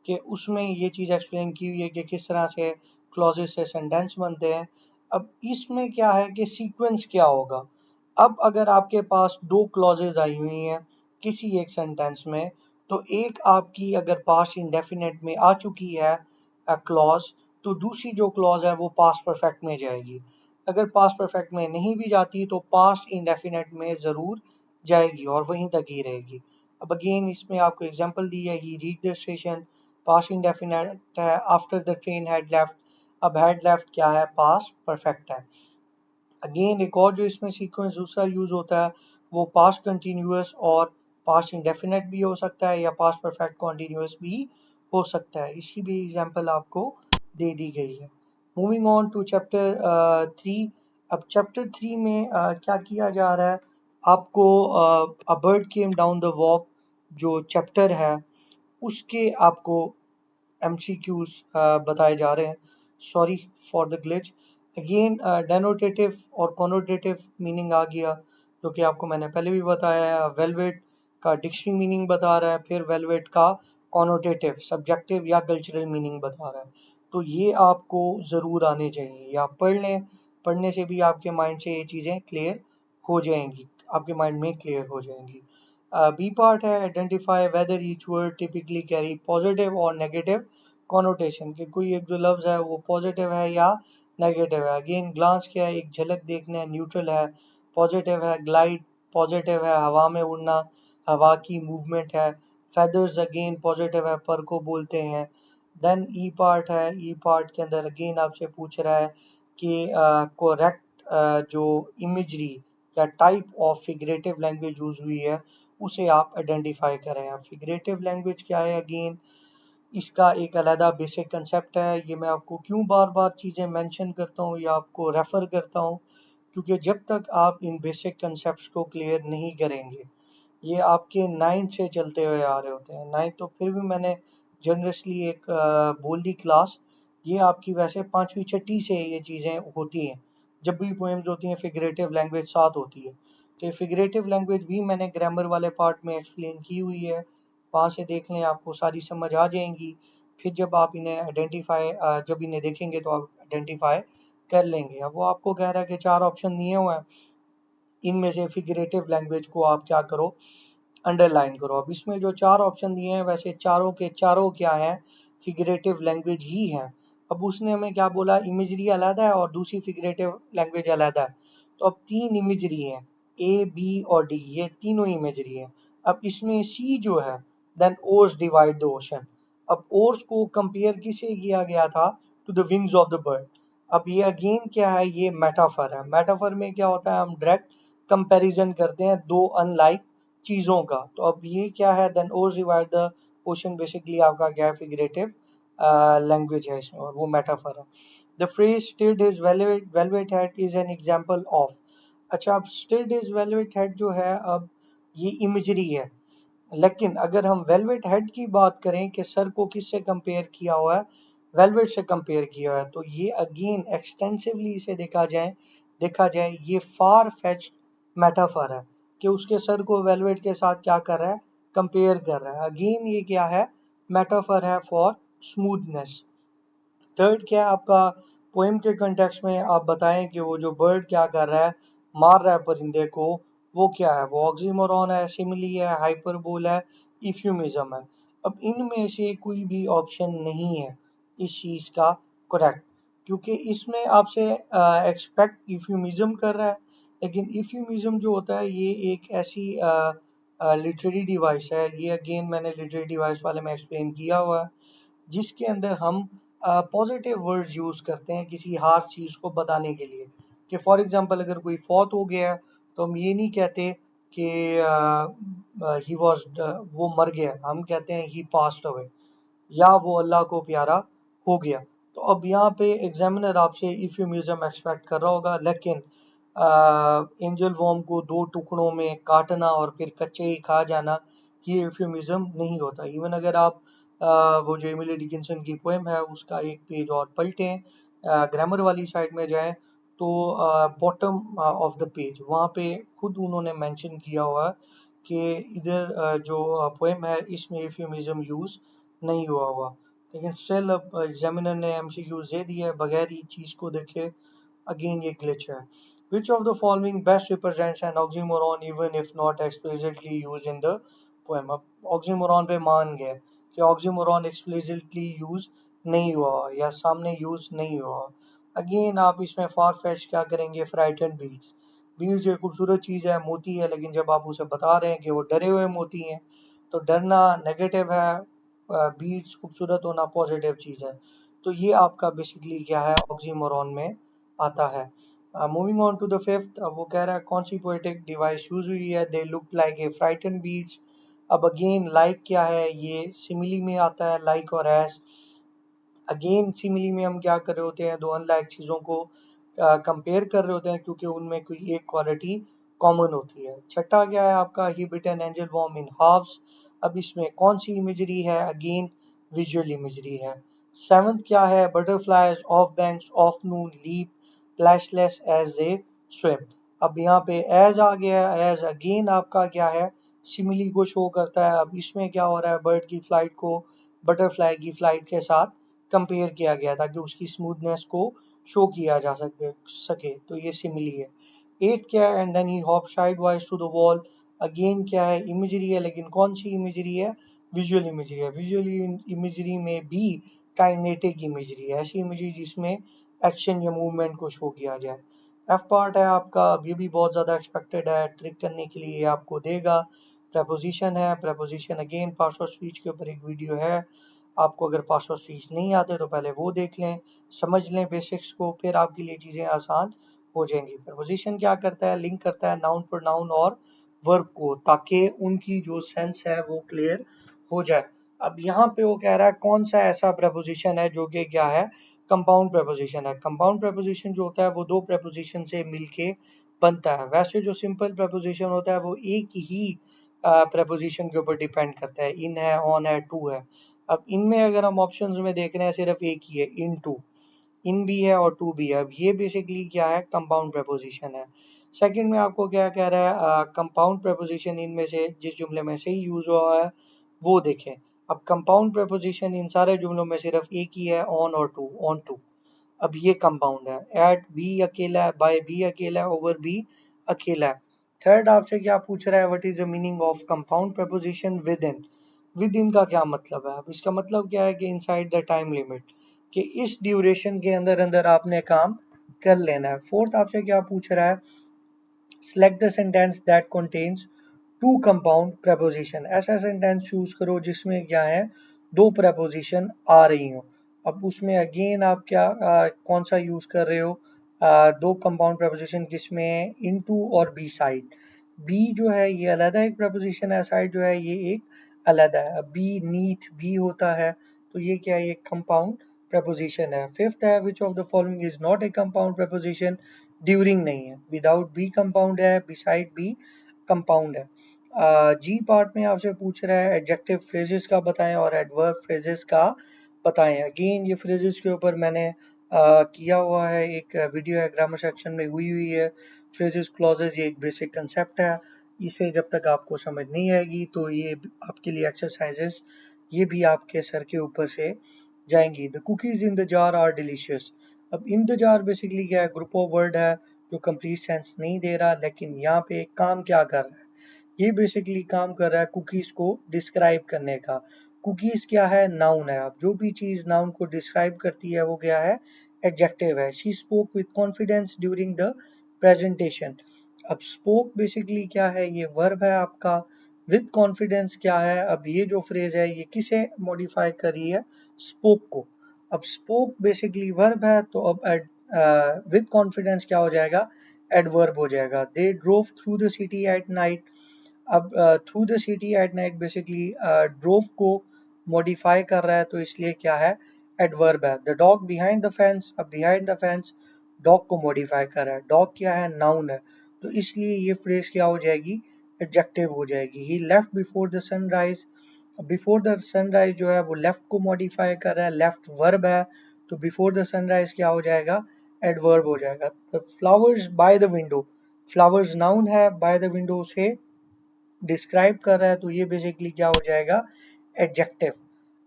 कि उसमें ये चीज़ एक्सप्लेन की हुई है कि किस तरह से क्लॉजेस से सेंटेंस बनते हैं। अब इसमें क्या है कि सीक्वेंस क्या होगा। अब अगर आपके पास दो क्लॉजेज आई हुई हैं किसी एक सेंटेंस में, तो एक आपकी अगर पास्ट इंडेफिनेट में आ चुकी है क्लॉज, तो दूसरी जो क्लॉज है वो पास्ट परफेक्ट में जाएगी। अगर पास्ट परफेक्ट में नहीं भी जाती तो पास्ट इंडेफिनेट में जरूर जाएगी और वहीं तक ही रहेगी। अब अगेन इसमें आपको एग्जांपल दी है, he reach the station, past indefinite है, after the train had left. अब हैड लेफ्ट क्या है, पास्ट परफेक्ट है। अगेन एक और जो इसमें सीक्वेंस दूसरा यूज होता है वो पास्ट कंटिन्यूअस और पास्ट इंडेफिनेट भी हो सकता है या पास्ट परफेक्ट कंटिन्यूअस भी हो सकता है। इसकी भी एग्जांपल आपको दे दी गई है। Moving on to chapter 3। अब चैप्टर 3 में क्या किया जा रहा है, आपको a bird came down the walk जो चैप्टर है उसके आपको एमसीक्यूज बताए जा रहे हैं। Sorry for the glitch. Again denotative और कॉनोटेटिव मीनिंग आ गया, जो कि आपको मैंने पहले भी बताया है। वेलवेट का डिक्शनरी मीनिंग बता रहा है, फिर वेलवेट का कॉनोटेटिव सब्जेक्टिव या कल्चरल मीनिंग बता रहा है। तो ये आपको ज़रूर आने चाहिए, या पढ़ लें। पढ़ने से भी आपके माइंड से ये चीज़ें क्लियर हो जाएंगी, आपके माइंड में क्लियर हो जाएंगी। बी पार्ट है identify whether each word typically carry positive और नेगेटिव कॉनोटेशन, कि कोई एक जो लफ्ज है वो पॉजिटिव है या नेगेटिव है। अगेन ग्लांस क्या है, एक झलक देखना है, न्यूट्रल है, पॉजिटिव है। ग्लाइड पॉजिटिव है, हवा में उड़ना, हवा की मूवमेंट है। फेदर्स अगेन पॉजिटिव है, पर को बोलते हैं। देन ई पार्ट है, ई पार्ट के अंदर अगेन आपसे पूछ रहा है कि कोरेक्ट जो इमेजरी या type of figurative language use हुई है उसे आप आइडेंटिफाई करें। अब फिगरेटिव लैंग्वेज क्या है, अगेन इसका एक अलहदा बेसिक कंसेप्ट है। ये मैं आपको क्यों बार बार चीज़ें मेंशन करता हूँ या आपको रेफर करता हूँ, क्योंकि जब तक आप इन बेसिक कंसेप्ट्स को क्लियर नहीं करेंगे, ये आपके 9th से चलते हुए आ रहे होते हैं। 9th तो फिर भी मैंने जनरसली एक बोल दी क्लास, ये आपकी वैसे 5वीं 6ठी से ये चीज़ें होती हैं। जब भी पोएम्स होती हैं फिगरेटिव लैंग्वेज साथ होती है। तो ये फिगरेटिव लैंग्वेज भी मैंने ग्रामर वाले पार्ट में एक्सप्लेन की हुई है, वहाँ से देख लें, आपको सारी समझ आ जाएंगी। फिर जब आप इन्हें आइडेंटिफाई जब इन्हें देखेंगे तो आप आइडेंटिफाई कर लेंगे। अब वो आपको कह रहा है कि 4 ऑप्शन दिए हुए हैं, इनमें से फिगरेटिव लैंग्वेज को आप क्या करो, अंडरलाइन करो। अब इसमें जो 4 ऑप्शन दिए हैं वैसे चारों के चारों क्या हैं, फिगरेटिव लैंग्वेज ही हैं। अब उसने हमें क्या बोला, इमेजरी अलग है और दूसरी फिगरेटिव लैंग्वेज अलग है। तो अब 3 इमेजरी हैं, ए बी और डी, ये तीनों इमेजरी हैं। अब इसमें सी जो है, then oars divide the ocean. अब ओर्स को कंपेयर किसे किया गया था, to the wings of the bird. अब ये अगेन क्या है, ये मेटाफर है। मेटाफर में क्या होता है, हम डायरेक्ट कंपैरिजन करते हैं दो अनलाइक चीजों का। तो अब ये क्या है, then oars divide the ocean, basically आपका क्या है, फिगरेटिव लैंग्वेज है इसमें और वो मेटाफर है। The phrase stilled his velvet head is an example of. अच्छा, अब स्टिल्ड हिज वेलवेट हेड जो है, अब ये इमेजरी है। लेकिन अगर हम वेलवेट हेड की बात करें कि सर को किससे कंपेयर किया हुआ है, वेलवेट से कंपेयर किया हुआ है, तो ये अगेन एक्सटेंसिवली इसे देखा जाए ये फार फेच्ड मेटाफर है कि उसके सर को वेलवेट के साथ क्या कर रहा है, कंपेयर कर रहा है। अगेन ये क्या है, मेटाफर है फॉर स्मूथनेस। थर्ड क्या है आपका, पोएम के कंटेक्स्ट में आप बताएं कि वो जो बर्ड क्या कर रहा है, मार रहा है परिंदे को, वो क्या है, वो ऑक्सीमोरॉन है, सिमिली है, हाइपरबोल है, इफ्यूमिज्म है। अब इनमें से कोई भी ऑप्शन नहीं है इस चीज का करेक्ट, क्योंकि इसमें आपसे एक्सपेक्ट इफ्यूमिज्म कर रहा है। लेकिन इफ्यूमिज्म जो होता है ये एक ऐसी लिटरेरी डिवाइस है, ये अगेन मैंने लिटरेरी डिवाइस वाले में एक्सप्लेन किया हुआ है, जिसके अंदर हम पॉजिटिव वर्ड्स यूज करते हैं किसी हार्श चीज को बताने के लिए। कि फॉर एग्जांपल अगर कोई फौत हो गया है तो हम ये नहीं कहते कि ही वॉज, वो मर गया, हम कहते हैं ही पास्ड अवे, या वो अल्लाह को प्यारा हो गया। तो अब यहाँ पे एग्जामिनर आपसे इफ्यूमिज्म एक्सपेक्ट कर रहा होगा, लेकिन एंजल वॉर्म को दो टुकड़ों में काटना और फिर कच्चे ही खा जाना, ये इफ्यूमिज्म नहीं होता। इवन अगर आप वो जो एमिली डिकिंसन की पोएम है उसका एक पेज और पलटें, ग्रामर वाली साइड में जाएं, तो बॉटम ऑफ द पेज वहाँ पे खुद उन्होंने मेंशन किया हुआ है कि इधर जो पोएम है इसमें इफ्यूमिज्म यूज नहीं हुआ हुआ। लेकिन स्टिल अब एग्जामिनर ने एमसीक्यूज दे दिया है बगैर ही चीज को देखे। अगेन ये ग्लिच है। Which of the following best represents an oxymoron even if not explicitly use in the poem. अब ऑक्सीमोरॉन पे मान गए कि ऑक्सीमोरॉन एक्सप्लिसिटली यूज नहीं हुआ या सामने यूज नहीं हुआ। अगेन आप इसमें फार फेच क्या करेंगे, फ्राइटन बीट्स। बीट्स एक खूबसूरत चीज है, मोती है, लेकिन जब आप उसे बता रहे हैं कि वो डरे हुए मोती हैं तो डरना नेगेटिव है, बीट्स खूबसूरत होना पॉजिटिव चीज है। तो ये आपका बेसिकली क्या है, ऑक्सीमोरॉन में आता है। Moving on to the fifth, अब वो कह रहा है कौन सी पोएटिक डिवाइस यूज हुई है, they look like a frighten beasts. अब अगेन लाइक क्या है, ये सिमिली में आता है, लाइक और एस। अगेन सिमिली में हम क्या कर रहे होते हैं, दो अनलाइक चीजों को कंपेयर कर रहे होते हैं क्योंकि उनमें कोई एक क्वालिटी कॉमन होती है। छठा क्या है आपका, he bit an angle worm in halves. अब इसमें कौन सी इमेजरी है, अगेन विजुअल इमेजरी है। सेवंथ क्या है, butterflies off banks of noon leap plashless as a swim. अब यहाँ पे एज आ गया है, एज अगेन आपका क्या है, सिमिली को शो करता है। अब इसमें क्या हो रहा है, बर्ड की फ्लाइट को बटरफ्लाई की फ्लाइट के साथ कंपेयर किया गया ताकि उसकी स्मूथनेस को शो किया जा सके तो ये सिमिली है। एट क्या है, and then he hop sideways to the wall. Again क्या है, इमेजरी है, लेकिन कौन सी इमेजरी है, विजुअल इमेजरी है। विजुअल इमेजरी में भी काइनेटिक इमेजरी है, ऐसी इमेजरी जिसमें एक्शन या मूवमेंट को शो किया जाए। एफ पार्ट है आपका, अब ये भी बहुत ज्यादा एक्सपेक्टेड है, ट्रिक करने के लिए आपको देगा। प्रपोजिशन है, preposition again parts of speech के ऊपर एक वीडियो है, आपको अगर पार्ट्स ऑफ स्पीच नहीं आते तो पहले वो देख लें, समझ लें बेसिक्स को, फिर आपके लिए चीजें आसान हो जाएंगी। प्रपोजिशन क्या करता है, लिंक करता है नाउन पर नाउन और वर्ब को, ताकि उनकी जो सेंस है वो क्लियर हो जाए। अब यहाँ पे वो कह रहा है कौन सा ऐसा प्रपोजिशन है जो कि क्या है, कंपाउंड प्रपोजिशन है। कंपाउंड प्रपोजिशन जो होता है वो दो प्रपोजिशन से मिलके बनता है। वैसे जो सिंपल प्रपोजिशन होता है वो एक ही प्रपोजिशन के ऊपर डिपेंड करता है, इन है, ऑन है, टू है। अब इनमें अगर हम ऑप्शंस में देख रहे हैं सिर्फ एक ही है, इन टू। इन भी है और टू भी है। अब ये बेसिकली क्या है, कंपाउंड प्रपोजिशन है। सेकंड में आपको क्या कह रहा है, कंपाउंड प्रपोजिशन इनमें से जिस जुमले में से ही यूज हुआ है वो देखें। अब कंपाउंड प्रपोजिशन इन सारे जुमलों में सिर्फ एक ही है, ऑन और टू, ऑन टू। अब ये कंपाउंड है। एट बी अकेला है, बाय बी अकेला है, ओवर बी अकेला है। थर्ड आपसे क्या पूछ रहा है, what is the meaning of compound preposition with in. With in का क्या मतलब है, अब इसका मतलब क्या है कि इनसाइड द टाइम लिमिट, कि इस ड्यूरेशन के अंदर अंदर आपने काम कर लेना है। फोर्थ आपसे क्या पूछ रहा है, select the sentence that contains two compound preposition. ऐसा सेंटेंस चूज करो जिसमें क्या है, दो प्रपोजिशन आ रही हो। अब उसमें अगेन आप क्या कौन सा यूज कर रहे हो, दो कंपाउंड प्रपोजिशन किसमें, इनटू और बी साइड। बी जो है ये अलग एक प्रपोजिशन है, साइड जो है ये एक अलग है। अब बी नीथ बी होता है, तो ये क्या है, ये कंपाउंड प्रपोजिशन है। फिफ्थ है, which of the following is not a compound preposition. During नहीं है, विदाउट बी कंपाउंड है, बिसाइड बी कंपाउंड है। जी पार्ट में आपसे पूछ रहा है एडजेक्टिव फ्रेजेस का बताएं और एडवर्ब फ्रेजेस का बताएं। अगेन ये फ्रेजेस के ऊपर मैंने किया हुआ है, एक वीडियो है ग्रामर सेक्शन में हुई है। फ्रेजेस क्लॉजेस ये एक बेसिक कंसेप्ट है, इसे जब तक आपको समझ नहीं आएगी तो ये आपके लिए एक्सरसाइजेस ये भी आपके सर के ऊपर से जाएंगी। The cookies in the jar are delicious. अब इन द जार बेसिकली क्या है, ग्रुप ऑफ वर्ड है जो कंप्लीट सेंस नहीं दे रहा, लेकिन यहाँ पे काम क्या कर रहा है, ये बेसिकली काम कर रहा है कुकीज को डिस्क्राइब करने का। कुकीज क्या है, नाउन है। अब जो भी चीज नाउन को डिस्क्राइब करती है वो क्या है, एडजेक्टिव है। She spoke with confidence during the presentation. अब स्पोक बेसिकली क्या है, ये वर्ब है आपका। विद कॉन्फिडेंस क्या है, अब ये जो फ्रेज है ये किसे मॉडिफाई कर रही है, स्पोक को। अब स्पोक बेसिकली वर्ब है, तो अब विद कॉन्फिडेंस क्या हो जाएगा, एडवर्ब हो जाएगा। They drove through the city at night. अब through the city at night basically drove को मॉडिफाई कर रहा है, तो इसलिए क्या है, एडवर्ब है। The dog behind the fence, अब बिहाइंड द फेंस डॉग को मॉडिफाई कर रहा है, डॉग क्या है, नाउन है, तो इसलिए ये फ्रेज क्या हो जाएगी, एडजेक्टिव हो जाएगी। He left before the sunrise. Before the sunrise जो है वो लेफ्ट को मॉडिफाई कर रहा है, लेफ्ट वर्ब है, तो बिफोर द सनराइज क्या हो जाएगा, एडवर्ब हो जाएगा। The flowers by the window, flowers noun है, बाय द विंडो से डिस्क्राइब कर रहा है, तो ये बेसिकली क्या हो जाएगा, एडजेक्टिव।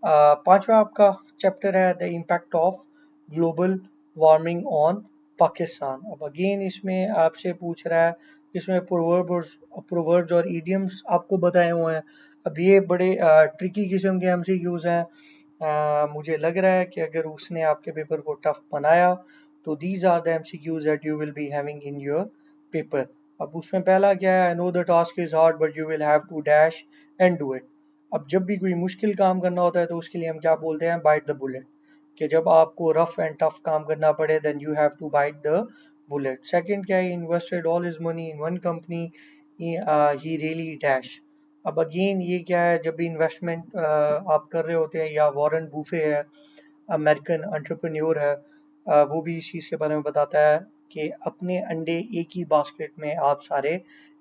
पांचवा आपका चैप्टर है the impact of global warming on Pakistan. अब अगेन इसमें आपसे पूछ रहा है, इसमें प्रोवर्ब्स और इडियम्स आपको बताए हुए हैं। अब ये बड़े ट्रिकी किस्म के एमसीक्यूज हैं। मुझे लग रहा है कि अगर उसने आपके पेपर को टफ बनाया तो these are the MCQs that you will be having in your paper. अब उसमें पहला क्या है, I know the task is hard but you will have to dash and do it. अब जब भी कोई मुश्किल काम करना होता है तो उसके लिए हम क्या बोलते हैं, बाइट द बुलेट। कि जब आपको रफ एंड टफ काम करना पड़े then you have to bite the bullet. Second क्या है, invested all his money in one company he really dash. अब अगेन ये क्या है, जब भी इन्वेस्टमेंट आप कर रहे होते हैं, या वॉरेन बूफे है, अमेरिकन एंटरप्रेन्योर है, वो भी इस चीज़ के बारे में बताता है कि अपने अंडे एक ही बास्केट में आप सारे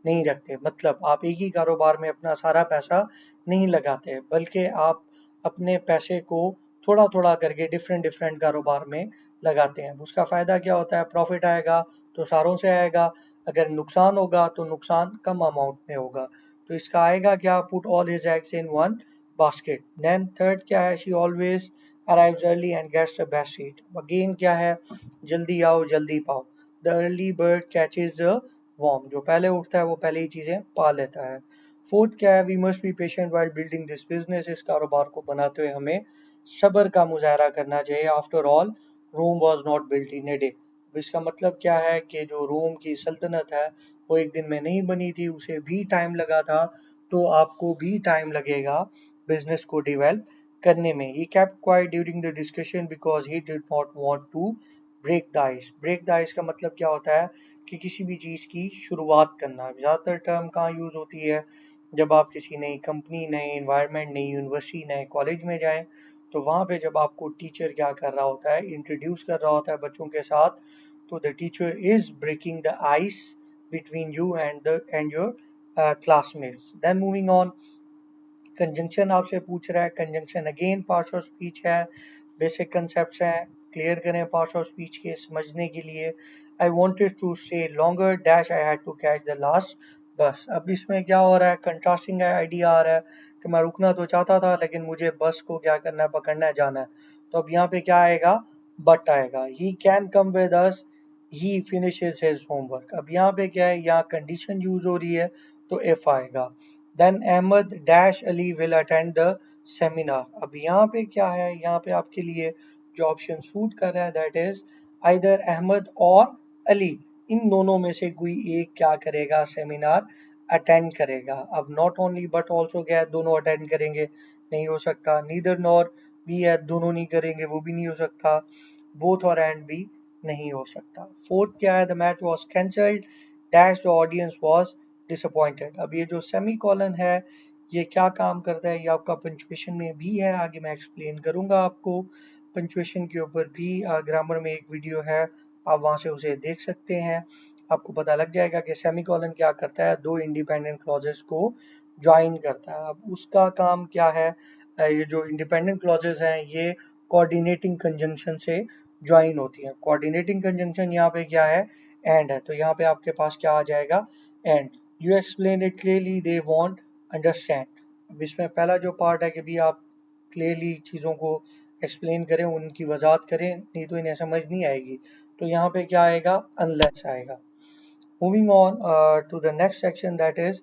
नहीं रखते। मतलब आप एक ही कारोबार में अपना सारा पैसा नहीं लगाते, बल्कि आप अपने पैसे को थोड़ा थोड़ा करके डिफरेंट डिफरेंट कारोबार में लगाते हैं। उसका फ़ायदा क्या होता है, प्रॉफिट आएगा तो सारों से आएगा, अगर नुकसान होगा तो नुकसान कम अमाउंट में होगा। तो इसका आएगा क्या, put all his eggs in one basket. Then third क्या है, she always arrives early and gets the best seat। Again क्या है, जल्दी आओ जल्दी पाओ। The early bird catches the worm। जो पहले उठता है वो पहले ही चीजें पा लेता है। फोर्थ क्या है, we must be patient while building this business. इस कारोबार को बनाते हुए हमें सब्र का मुजाहरा करना चाहिए। After all Rome was not built in a day. इसका मतलब क्या है कि जो रोम की सल्तनत है वो एक दिन में नहीं बनी थी, उसे भी टाइम लगा था। तो आपको भी टाइम लगेगा बिजनेस को डिवेल्प करने में। He kept quiet during the discussion because he did not want to break the ice। break the ice का मतलब क्या होता है कि किसी भी चीज़ की शुरुआत करना। ज़्यादातर टर्म कहाँ यूज़ होती है, जब आप किसी नई कंपनी, नए इन्वायरमेंट, नई यूनिवर्सिटी, नए कॉलेज में जाएं, तो वहाँ पे जब आपको टीचर क्या कर रहा होता है, इंट्रोड्यूस कर रहा होता है बच्चों के साथ, तो the teacher is breaking the ice between you and your classmates. Then moving on, conjunction आपसे पूछ रहा है। Conjunction again parts of speech है, बेसिक कंसेप्ट हैं, क्लियर करें पार्ट्स ऑफ स्पीच के समझने के लिए। I wanted to stay longer dash I had to catch the last bus. अब इसमें क्या हो रहा है, कंट्रास्टिंग आइडिया आ रहा है कि मैं रुकना तो चाहता था लेकिन मुझे बस को क्या करना है, पकड़ना है, जाना है। तो अब यहाँ पे क्या आएगा, बट आएगा। He can come with us, he finishes his homework. अब यहाँ पे क्या है, यहाँ कंडीशन यूज हो रही है तो इफ आएगा। Then Ahmad dash Ali will attend the seminar. अब यहाँ पे क्या है, यहाँ पे आपके लिए जो ऑप्शन सूट कर रहा है दैट इज आइदर अहमद और अली, इन दोनों में से कोई एक क्या करेगा, सेमिनार अटेंड करेगा। अब नॉट ओनली बट ऑल्सो क्या है, दोनों अटेंड करेंगे, नहीं हो सकता। नीदर नॉर भी है, दोनों नहीं करेंगे, वो भी नहीं हो सकता। बोथ और एंड भी नहीं हो सकता। फोर्थ क्या है, the match was cancelled dash the audience was disappointed. अब ये जो सेमी कॉलन है ये क्या काम करता है, ये आपका पंचुएशन में भी है, आगे मैं एक्सप्लेन करूंगा आपको। पंचुएशन के ऊपर भी ग्रामर में एक वीडियो है, आप वहां से उसे देख सकते हैं। आपको पता लग जाएगा कि सेमी कॉलन क्या करता है, दो इंडिपेंडेंट क्लॉजेस को ज्वाइन करता है। अब उसका काम क्या है, ये जो इंडिपेंडेंट क्लॉजेस हैं ये कोऑर्डिनेटिंग कंजंक्शन से ज्वाइन होती है। कोऑर्डिनेटिंग कंजंक्शन यहाँ पे क्या है, एंड है, तो यहाँ पे आपके पास क्या आ जाएगा, and. You explain it clearly they won't understand. अब इसमें पहला जो पार्ट है कि भी आप क्लियरली चीज़ों को एक्सप्लेन करें, उनकी वजाहत करें, नहीं तो इन्हें समझ नहीं आएगी। तो यहाँ पे क्या आएगा, अनलेस आएगा। Moving on to the next section that is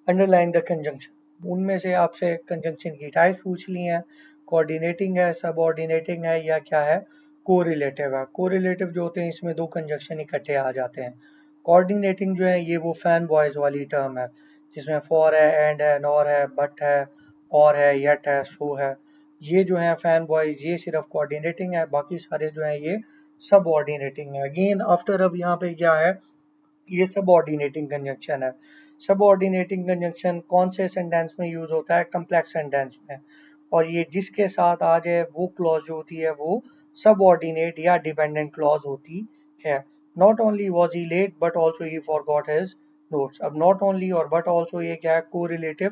underline the conjunction. उनमें से आपसे कंजंक्शन की टाइप्स पूछ ली हैं, कोऑर्डिनेटिंग है, सबऑर्डिनेटिंग है, या क्या है, कोरिलेटिव है। कोरिलेटिव जो होते हैं इसमें दो कंजंक्शन इकट्ठे आ जाते हैं। कोऑर्डिनेटिंग जो है ये वो फैन बॉयज वाली टर्म है, जिसमें फॉर है, एंड है, नॉर है, बट है, और है, येट है, सो है। ये जो है फैन बॉयज ये सिर्फ कोऑर्डिनेटिंग है, बाकी सारे जो है ये सब ऑर्डिनेटिंग है। अगेन आफ्टर, अब यहाँ पे क्या है, ये सब ऑर्डिनेटिंग कंजंक्शन है। सब ऑर्डिनेटिंग कंजंक्शन कौन से सेंटेंस में यूज होता है, कम्प्लेक्स सेंटेंस में। और ये जिसके साथ आ जाए वो क्लॉज जो होती है वो सब ऑर्डिनेट या डिपेंडेंट क्लॉज होती है। Not only was he late but also he forgot his notes. अब नॉट ओनली और बट ऑल्सो ये क्या है, को रिलेटिव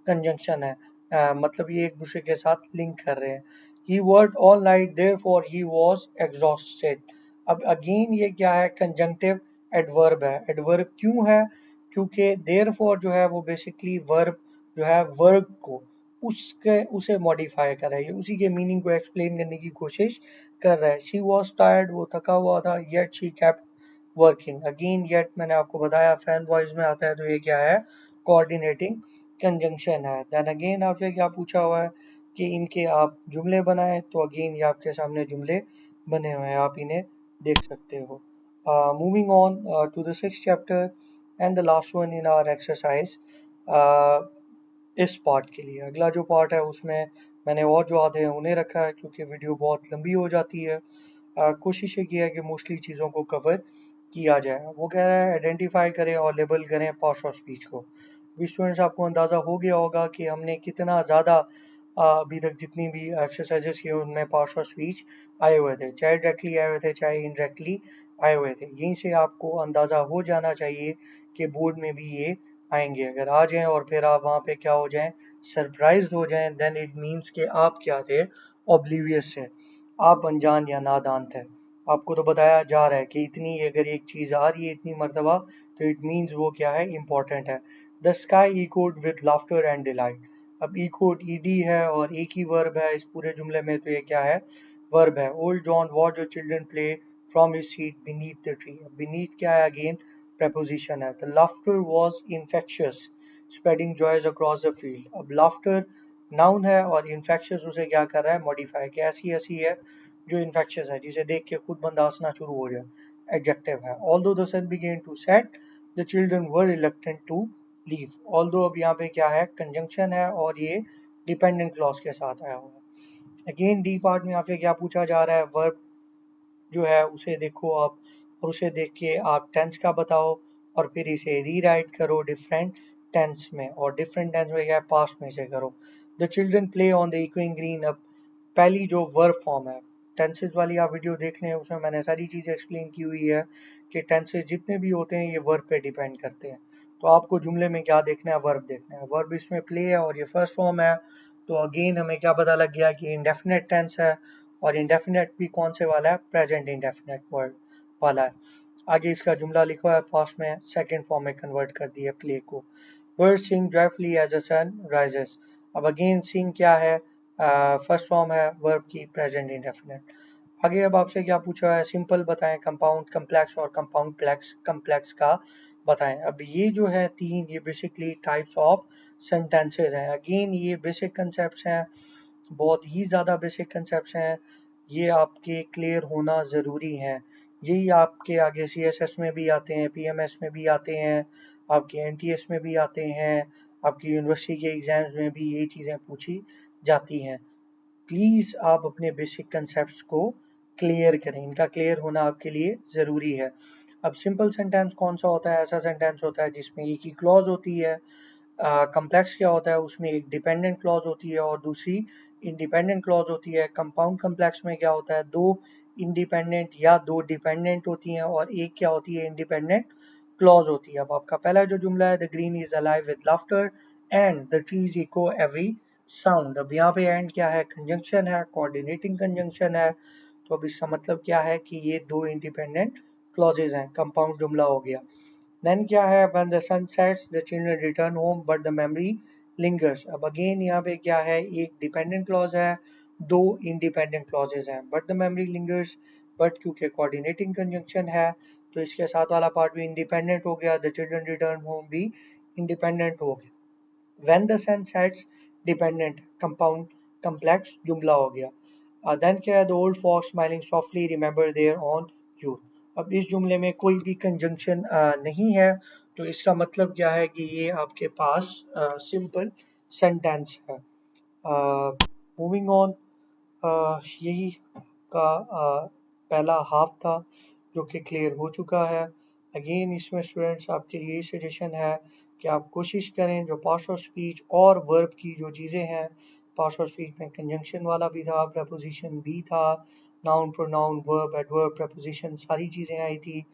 कंजंक्शन है। मतलब ये एक दूसरे के साथ लिंक कर रहे हैं। He worked all night therefore he was exhausted. अब अगेन ये क्या है, कंजंक्टिव एडवर्ब है। एडवर्ब क्यों है, क्योंकि देयरफॉर जो है वो बेसिकली वर्ब जो है वर्ब को उसके उसे मॉडिफाई कर रहा है, ये उसी के मीनिंग को एक्सप्लेन करने की कोशिश कर रहा है। शी वॉज टायर्ड, वो थका हुआ था, yet she kept working. Again yet मैंने आपको बताया फैन वॉइस में आता है, तो ये क्या है, कोऑर्डिनेटिंग कंजंक्शन है। देन अगेन आपसे क्या पूछा हुआ है कि इनके आप जुमले बनाएं, तो अगेन ये आपके सामने जुमले बने हुए हैं, आप इन्हें देख सकते हो। Moving on to the sixth chapter and the last one in our exercise. इस पार्ट के लिए अगला जो पार्ट है उसमें मैंने और जो आधे हैं उन्हें रखा है, क्योंकि वीडियो बहुत लंबी हो जाती है। कोशिश ये की है कि मोस्टली चीज़ों को कवर किया जाए। वो कह रहा है आइडेंटिफाई करें और लेबल करें पार्ट्स ऑफ स्पीच को। भी स्टूडेंट्स आपको अंदाज़ा हो गया होगा कि हमने कितना ज़्यादा अभी तक जितनी भी एक्सरसाइजेस की उनमें पार्ट्स ऑफ स्पीच आए हुए थे, चाहे डायरेक्टली आए हुए थे चाहे इनडायरेक्टली आए हुए थे। यहीं से आपको अंदाज़ा हो जाना चाहिए कि बोर्ड में भी ये आएंगे। अगर आ जाएं और फिर आप वहाँ पे क्या हो जाएं, सरप्राइज हो जाएं, देन इट मीन्स कि आप क्या थे, ऑब्लिवियस थे, आप अनजान या नादान थे। आपको तो बताया जा रहा है कि इतनी अगर एक चीज़ आ रही है इतनी मरतबा, तो इट मीन्स वो क्या है, इम्पोर्टेंट है। The sky echoed with laughter and delight. अब इकोड ईडी है और एक ही वर्ब है इस पूरे जुमले में, तो ये क्या है, वर्ब है। Old John watch the children play from his seat beneath the tree. Beneath क्या है, अगेन preposition है। The laughter was infectious, spreading joys across the field। अब laughter नाउन है और infectious उसे क्या कर रहा है, मॉडिफाई, कि ऐसी ऐसी है जो infectious है, जिसे देख के खुद बंदा हंसना शुरू हो जाए, एडजेक्टिव है। Although the sun began to set, the children were reluctant to leave। Although अब यहाँ पे क्या है, कंजंक्शन है और ये डिपेंडेंट क्लॉज के साथ आया हुआ है। अगेन डी पार्ट में आपसे क्या पूछा जा रहा है, वर्ब जो है उसे देखो आप, और उसे देख के आप टेंस का बताओ और फिर इसे रीराइट करो डिफरेंट टेंस में, और डिफरेंट टेंस में क्या है, पास्ट में से करो। The children play on the echoing green. अब पहली जो वर्ब फॉर्म है, टेंसेस वाली आप वीडियो देख लें, उसमें मैंने सारी चीज़ें एक्सप्लेन की हुई है कि टेंसेस जितने भी होते हैं ये वर्ब पे डिपेंड करते हैं। तो आपको जुमले में क्या देखना है, वर्ब देखना है। वर्ब इसमें प्ले है और ये फर्स्ट फॉर्म है, तो अगेन हमें क्या पता लग गया कि इंडेफिनेट टेंस है, और इंडेफिनेट भी कौन से वाला है, प्रेजेंट इंडेफिनेट वर्ड वाला है। आगे इसका जुमला लिखा है, पास्ट में सेकंड फॉर्म में कन्वर्ट कर दिया प्ले को। Birds sing joyfully as the sun rises। अब अगेन sing क्या है, फर्स्ट फॉर्म है वर्ब की, प्रेजेंट इंडेफिनेट। आगे अब आपसे क्या पूछा है, सिंपल बताएं, कंपाउंड कम्प्लेक्स और कंपाउंड कम्प्लेक्स का बताएं। अब ये जो है तीन, ये बेसिकली टाइप्स ऑफ सेंटेंसेस हैं। अगेन ये बेसिक कंसेप्ट हैं, बहुत ही ज़्यादा बेसिक कंसेप्ट हैं, ये आपके क्लियर होना ज़रूरी है। यही आपके आगे CSS में भी आते हैं, PMS में भी आते हैं, आपके NTS में भी आते हैं, आपकी यूनिवर्सिटी के एग्ज़ाम्स में भी ये चीज़ें पूछी जाती हैं। प्लीज़ आप अपने बेसिक कंसेप्ट को क्लियर करें, इनका क्लियर होना आपके लिए ज़रूरी है। अब सिंपल सेंटेंस कौन सा होता है, ऐसा सेंटेंस होता है जिसमें एक ही क्लॉज होती है। कम्प्लेक्स क्या होता है, उसमें एक डिपेंडेंट क्लॉज होती है और दूसरी इंडिपेंडेंट क्लॉज होती है। कंपाउंड कम्प्लेक्स में क्या होता है, दो इंडिपेंडेंट या दो डिपेंडेंट होती हैं और एक क्या होती है, इंडिपेंडेंट क्लॉज होती है। अब आपका पहला जो जुमला है, the green is alive with laughter and the trees echo every sound. अब यहाँ पे एंड क्या है, कंजंक्शन है, कोऑर्डिनेटिंग कंजंक्शन है। तो अब इसका मतलब क्या है कि ये दो इंडिपेंडेंट क्लॉजेज हैं, कंपाउंड जुमला हो गया। देन क्या है, when the sun sets the children return home but the memory lingers। अब अगेन यहाँ पे क्या है, एक डिपेंडेंट क्लॉज है, दो इंडिपेंडेंट क्लॉजेज हैं, but the memory lingers, but क्योंकि कोऑर्डिनेटिंग कंजंक्शन है तो इसके साथ वाला पार्ट भी इंडिपेंडेंट हो गया, the children return home भी इंडिपेंडेंट हो गया। when the sun sets dependent, compound complex जुमला हो गया। देन क्या है, the old fox smiling softly remember their own youth. अब इस जुमले में कोई भी कंजंक्शन नहीं है, तो इसका मतलब क्या है कि ये आपके पास सिंपल सेंटेंस है। मूविंग ऑन, यही का पहला हाफ था जो कि क्लियर हो चुका है। अगेन इसमें स्टूडेंट्स आपके लिए सजेशन है कि आप कोशिश करें, जो पार्ट्स ऑफ स्पीच और वर्ब की जो चीज़ें हैं, पार्ट्स ऑफ स्पीच में कंजंक्शन वाला भी था, प्रपोजिशन भी था, noun pronoun verb adverb preposition सारी चीज़ें आई थी।